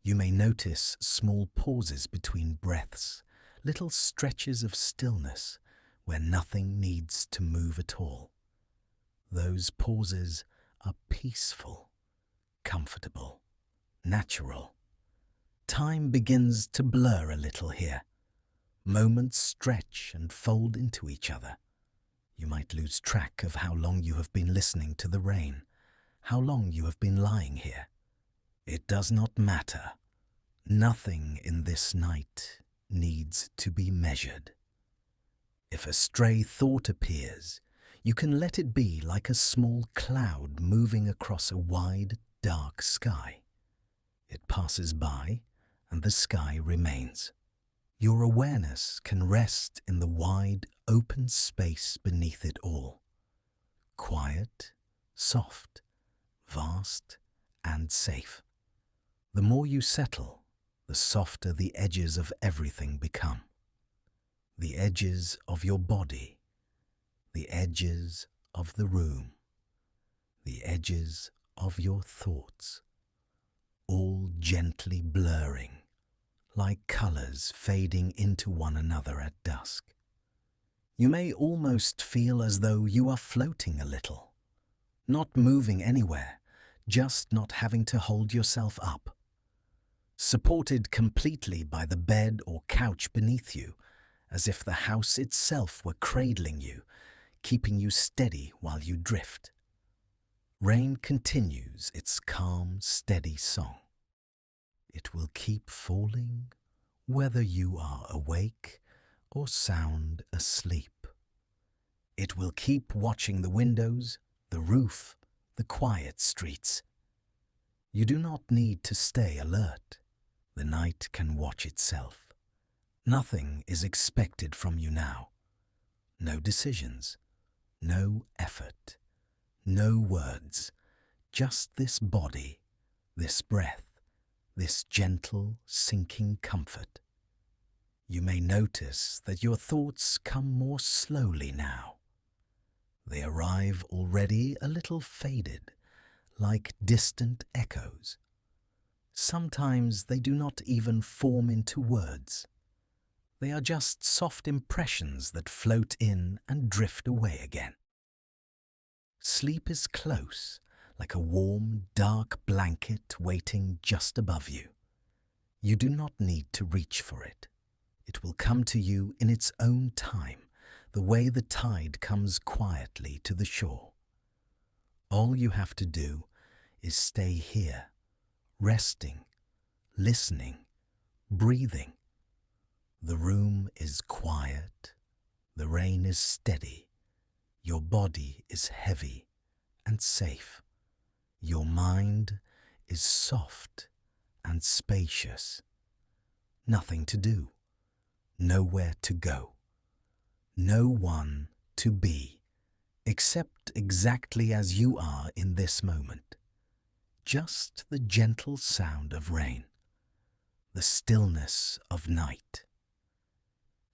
S1: You may notice small pauses between breaths, little stretches of stillness where nothing needs to move at all. Those pauses are peaceful, comfortable, natural. Time begins to blur a little here. Moments stretch and fold into each other. You might lose track of how long you have been listening to the rain, how long you have been lying here. It does not matter. Nothing in this night needs to be measured. If a stray thought appears, you can let it be like a small cloud moving across a wide, dark sky. It passes by, and the sky remains. Your awareness can rest in the wide, open space beneath it all. Quiet, soft, vast, and safe. The more you settle, the softer the edges of everything become. The edges of your body, the edges of the room, the edges of your thoughts, all gently blurring, like colors fading into one another at dusk. You may almost feel as though you are floating a little, not moving anywhere, just not having to hold yourself up. Supported completely by the bed or couch beneath you, as if the house itself were cradling you, keeping you steady while you drift. Rain continues its calm, steady song. It will keep falling, whether you are awake or sound asleep. It will keep watching the windows, the roof, the quiet streets. You do not need to stay alert. The night can watch itself. Nothing is expected from you now. No decisions, no effort, no words, just this body, this breath, this gentle, sinking comfort. You may notice that your thoughts come more slowly now. They arrive already a little faded, like distant echoes. Sometimes they do not even form into words. They are just soft impressions that float in and drift away again. Sleep is close, like a warm, dark blanket waiting just above you. You do not need to reach for it. It will come to you in its own time, the way the tide comes quietly to the shore. All you have to do is stay here, resting, listening, breathing. The room is quiet, the rain is steady, your body is heavy and safe. Your mind is soft and spacious. Nothing to do, nowhere to go, no one to be, except exactly as you are in this moment. Just the gentle sound of rain, the stillness of night,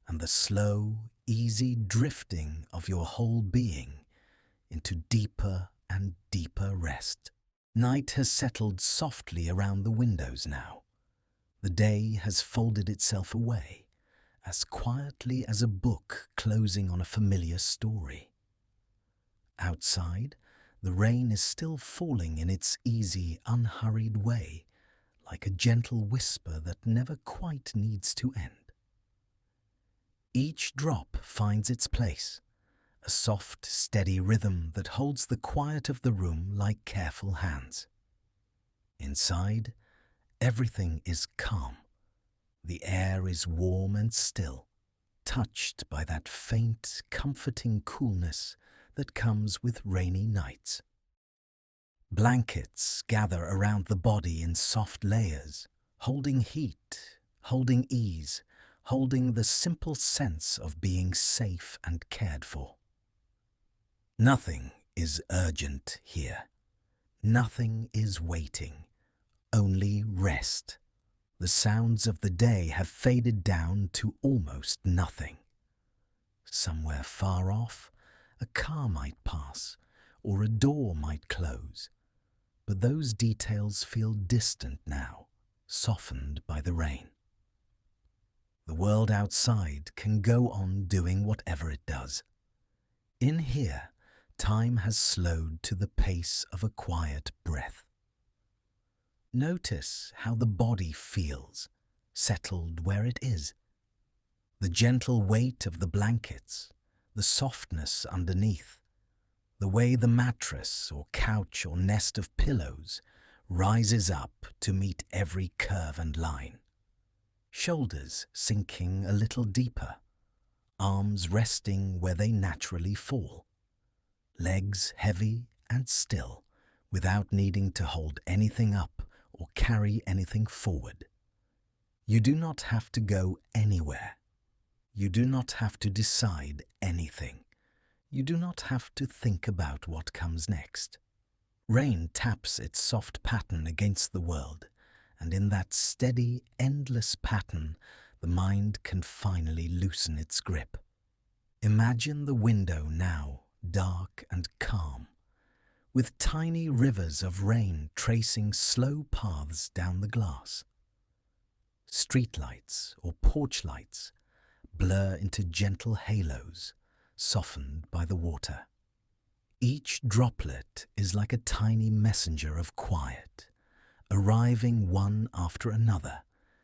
S1: and the slow, easy drifting of your whole being into deeper and deeper rest. Night has settled softly around the windows now. The day has folded itself away, as quietly as a book closing on a familiar story. Outside, the rain is still falling in its easy, unhurried way, like a gentle whisper that never quite needs to end. Each drop finds its place, a soft, steady rhythm that holds the quiet of the room like careful hands. Inside, everything is calm. The air is warm and still, touched by that faint, comforting coolness that comes with rainy nights. Blankets gather around the body in soft layers, holding heat, holding ease, holding the simple sense of being safe and cared for. Nothing is urgent here. Nothing is waiting. Only rest. The sounds of the day have faded down to almost nothing. Somewhere far off, a car might pass, or a door might close, but those details feel distant now, softened by the rain. The world outside can go on doing whatever it does. In here, time has slowed to the pace of a quiet breath. Notice how the body feels, settled where it is. The gentle weight of the blankets, the softness underneath, the way the mattress or couch or nest of pillows rises up to meet every curve and line. Shoulders sinking a little deeper, arms resting where they naturally fall, legs heavy and still without needing to hold anything up or carry anything forward. You do not have to go anywhere. You do not have to decide anything. You do not have to think about what comes next. Rain taps its soft pattern against the world, and in that steady, endless pattern, the mind can finally loosen its grip. Imagine the window now, dark and calm, with tiny rivers of rain tracing slow paths down the glass. Streetlights or porch lights blur into gentle halos, softened by the water. Each droplet is like a tiny messenger of quiet, arriving one after another,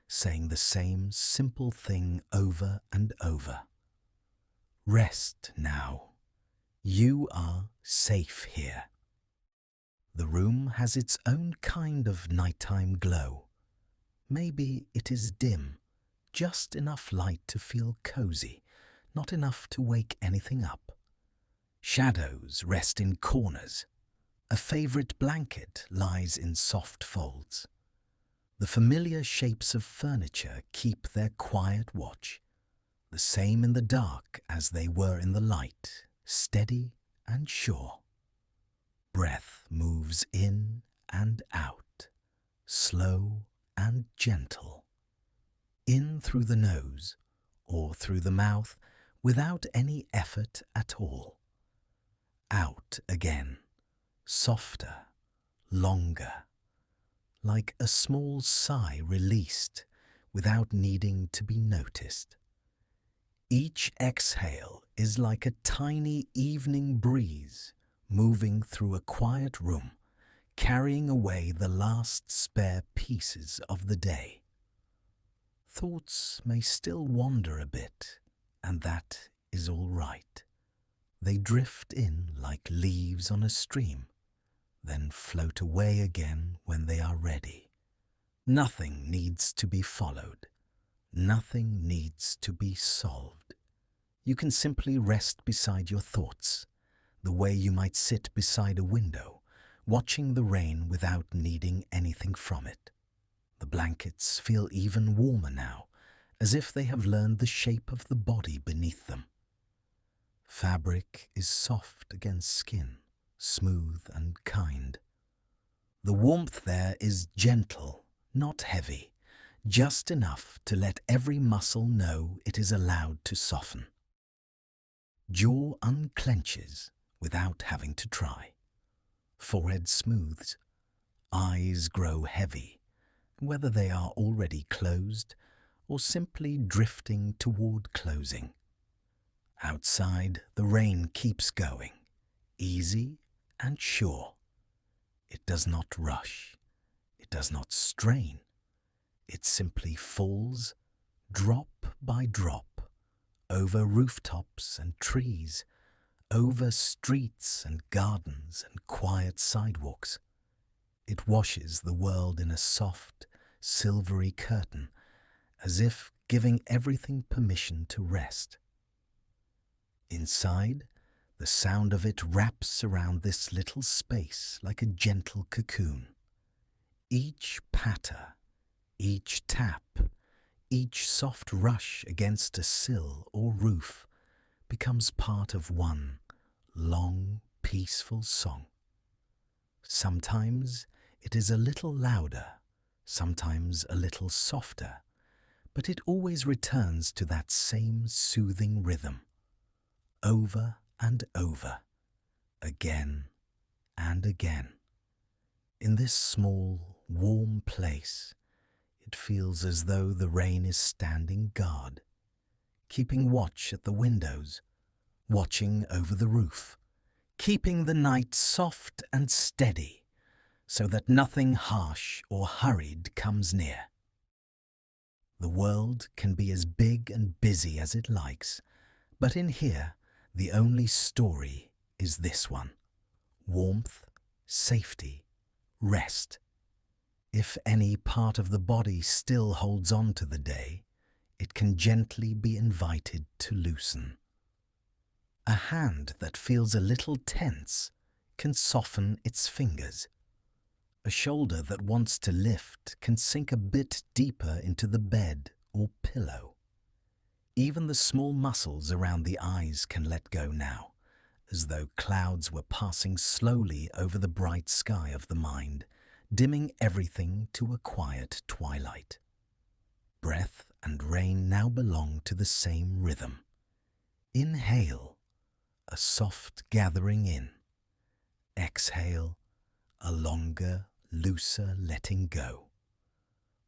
S1: saying the same simple thing over and over. Rest now. You are safe here. The room has its own kind of nighttime glow. Maybe it is dim, just enough light to feel cozy, not enough to wake anything up. Shadows rest in corners. A favorite blanket lies in soft folds. The familiar shapes of furniture keep their quiet watch, the same in the dark as they were in the light, steady and sure. Breath moves in and out, slow and gentle. In through the nose or through the mouth without any effort at all. Out again, softer, longer, like a small sigh released without needing to be noticed. Each exhale is like a tiny evening breeze moving through a quiet room, carrying away the last spare pieces of the day. Thoughts may still wander a bit, and that is all right. They drift in like leaves on a stream, then float away again when they are ready. Nothing needs to be followed. Nothing needs to be solved. You can simply rest beside your thoughts, the way you might sit beside a window, watching the rain without needing anything from it. The blankets feel even warmer now, as if they have learned the shape of the body beneath them. Fabric is soft against skin, smooth and kind. The warmth there is gentle, not heavy, just enough to let every muscle know it is allowed to soften. Jaw unclenches without having to try. Forehead smooths. Eyes grow heavy, whether they are already closed or simply drifting toward closing. Outside, the rain keeps going, easy and sure. It does not rush. It does not strain. It simply falls, drop by drop, over rooftops and trees, over streets and gardens and quiet sidewalks. It washes the world in a soft, silvery curtain, as if giving everything permission to rest. Inside, the sound of it wraps around this little space like a gentle cocoon. Each patter, each tap, each soft rush against a sill or roof becomes part of one long, peaceful song. Sometimes it is a little louder, sometimes a little softer, but it always returns to that same soothing rhythm, over and over, again and again. In this small, warm place, it feels as though the rain is standing guard, keeping watch at the windows, watching over the roof, keeping the night soft and steady so that nothing harsh or hurried comes near. The world can be as big and busy as it likes, but in here, the only story is this one: warmth, safety, rest. If any part of the body still holds on to the day, it can gently be invited to loosen. A hand that feels a little tense can soften its fingers. A shoulder that wants to lift can sink a bit deeper into the bed or pillow. Even the small muscles around the eyes can let go now, as though clouds were passing slowly over the bright sky of the mind, dimming everything to a quiet twilight. Breath and rain now belong to the same rhythm. Inhale, a soft gathering in. Exhale, a longer, looser letting go.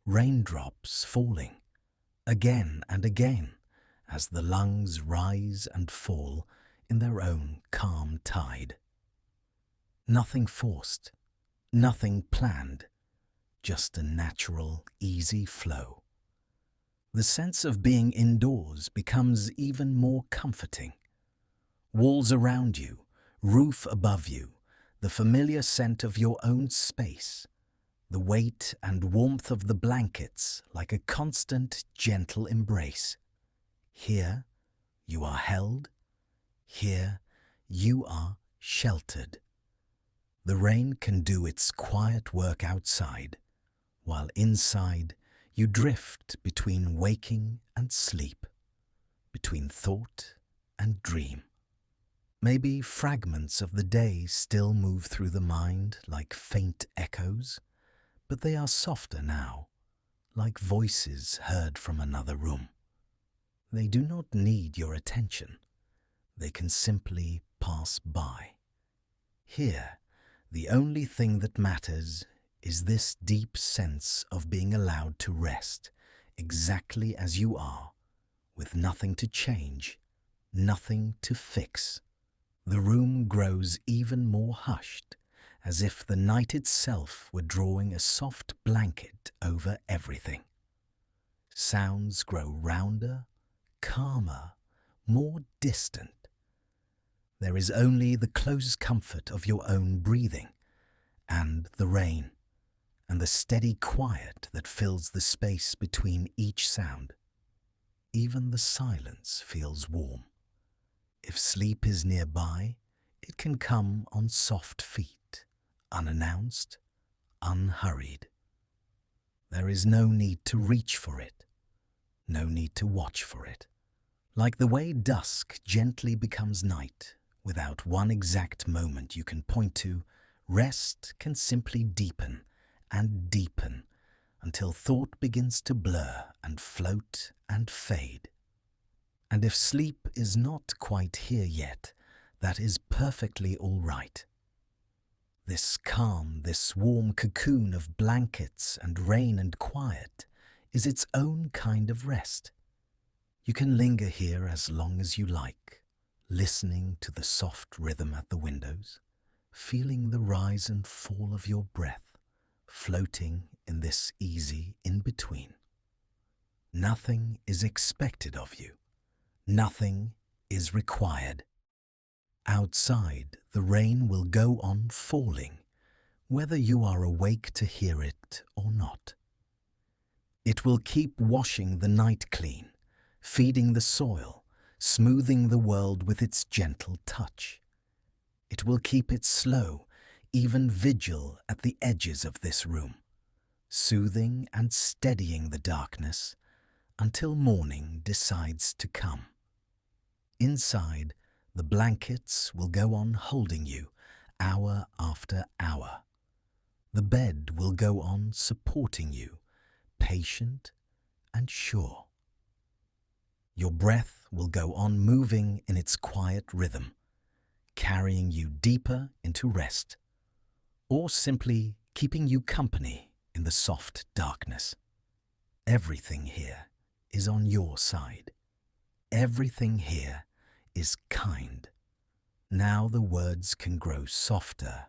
S1: Raindrops falling, again and again, as the lungs rise and fall in their own calm tide. Nothing forced, nothing planned, just a natural, easy flow. The sense of being indoors becomes even more comforting. Walls around you, roof above you, the familiar scent of your own space, the weight and warmth of the blankets like a constant, gentle embrace. Here, you are held. Here, you are sheltered. The rain can do its quiet work outside, while inside you drift between waking and sleep, between thought and dream. Maybe fragments of the day still move through the mind like faint echoes, but they are softer now, like voices heard from another room. They do not need your attention. They can simply pass by. Here, the only thing that matters is this deep sense of being allowed to rest exactly as you are, with nothing to change, nothing to fix. The room grows even more hushed, as if the night itself were drawing a soft blanket over everything. Sounds grow rounder, calmer, more distant. There is only the close comfort of your own breathing, and the rain, and the steady quiet that fills the space between each sound. Even the silence feels warm. If sleep is nearby, it can come on soft feet, unannounced, unhurried. There is no need to reach for it, no need to watch for it. Like the way dusk gently becomes night, without one exact moment you can point to, rest can simply deepen and deepen until thought begins to blur and float and fade. And if sleep is not quite here yet, that is perfectly all right. This calm, this warm cocoon of blankets and rain and quiet is its own kind of rest. You can linger here as long as you like, listening to the soft rhythm at the windows, feeling the rise and fall of your breath, floating in this easy in-between. Nothing is expected of you. Nothing is required. Outside, the rain will go on falling, whether you are awake to hear it or not. It will keep washing the night clean, feeding the soil, smoothing the world with its gentle touch. It will keep it slow, even vigil at the edges of this room, soothing and steadying the darkness until morning decides to come. Inside, the blankets will go on holding you hour after hour. The bed will go on supporting you, patient and sure. Your breath will go on moving in its quiet rhythm, carrying you deeper into rest, or simply keeping you company in the soft darkness. Everything here is on your side. Everything here is kind. Now the words can grow softer,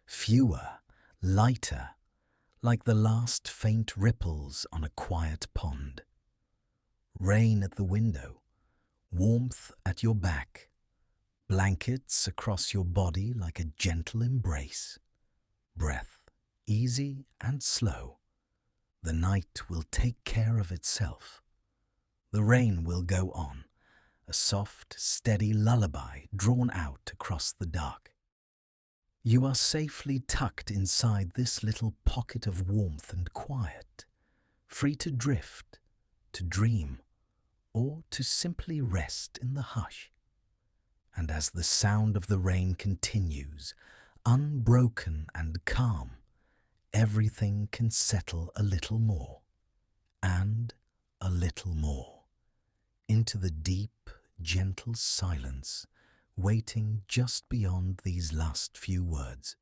S1: fewer, lighter, like the last faint ripples on a quiet pond. Rain at the window, warmth at your back, blankets across your body like a gentle embrace. Breath, easy and slow. The night will take care of itself. The rain will go on, a soft, steady lullaby drawn out across the dark. You are safely tucked inside this little pocket of warmth and quiet, free to drift, to dream, or to simply rest in the hush. And as the sound of the rain continues, unbroken and calm, everything can settle a little more, and a little more, into the deep, gentle silence waiting just beyond these last few words.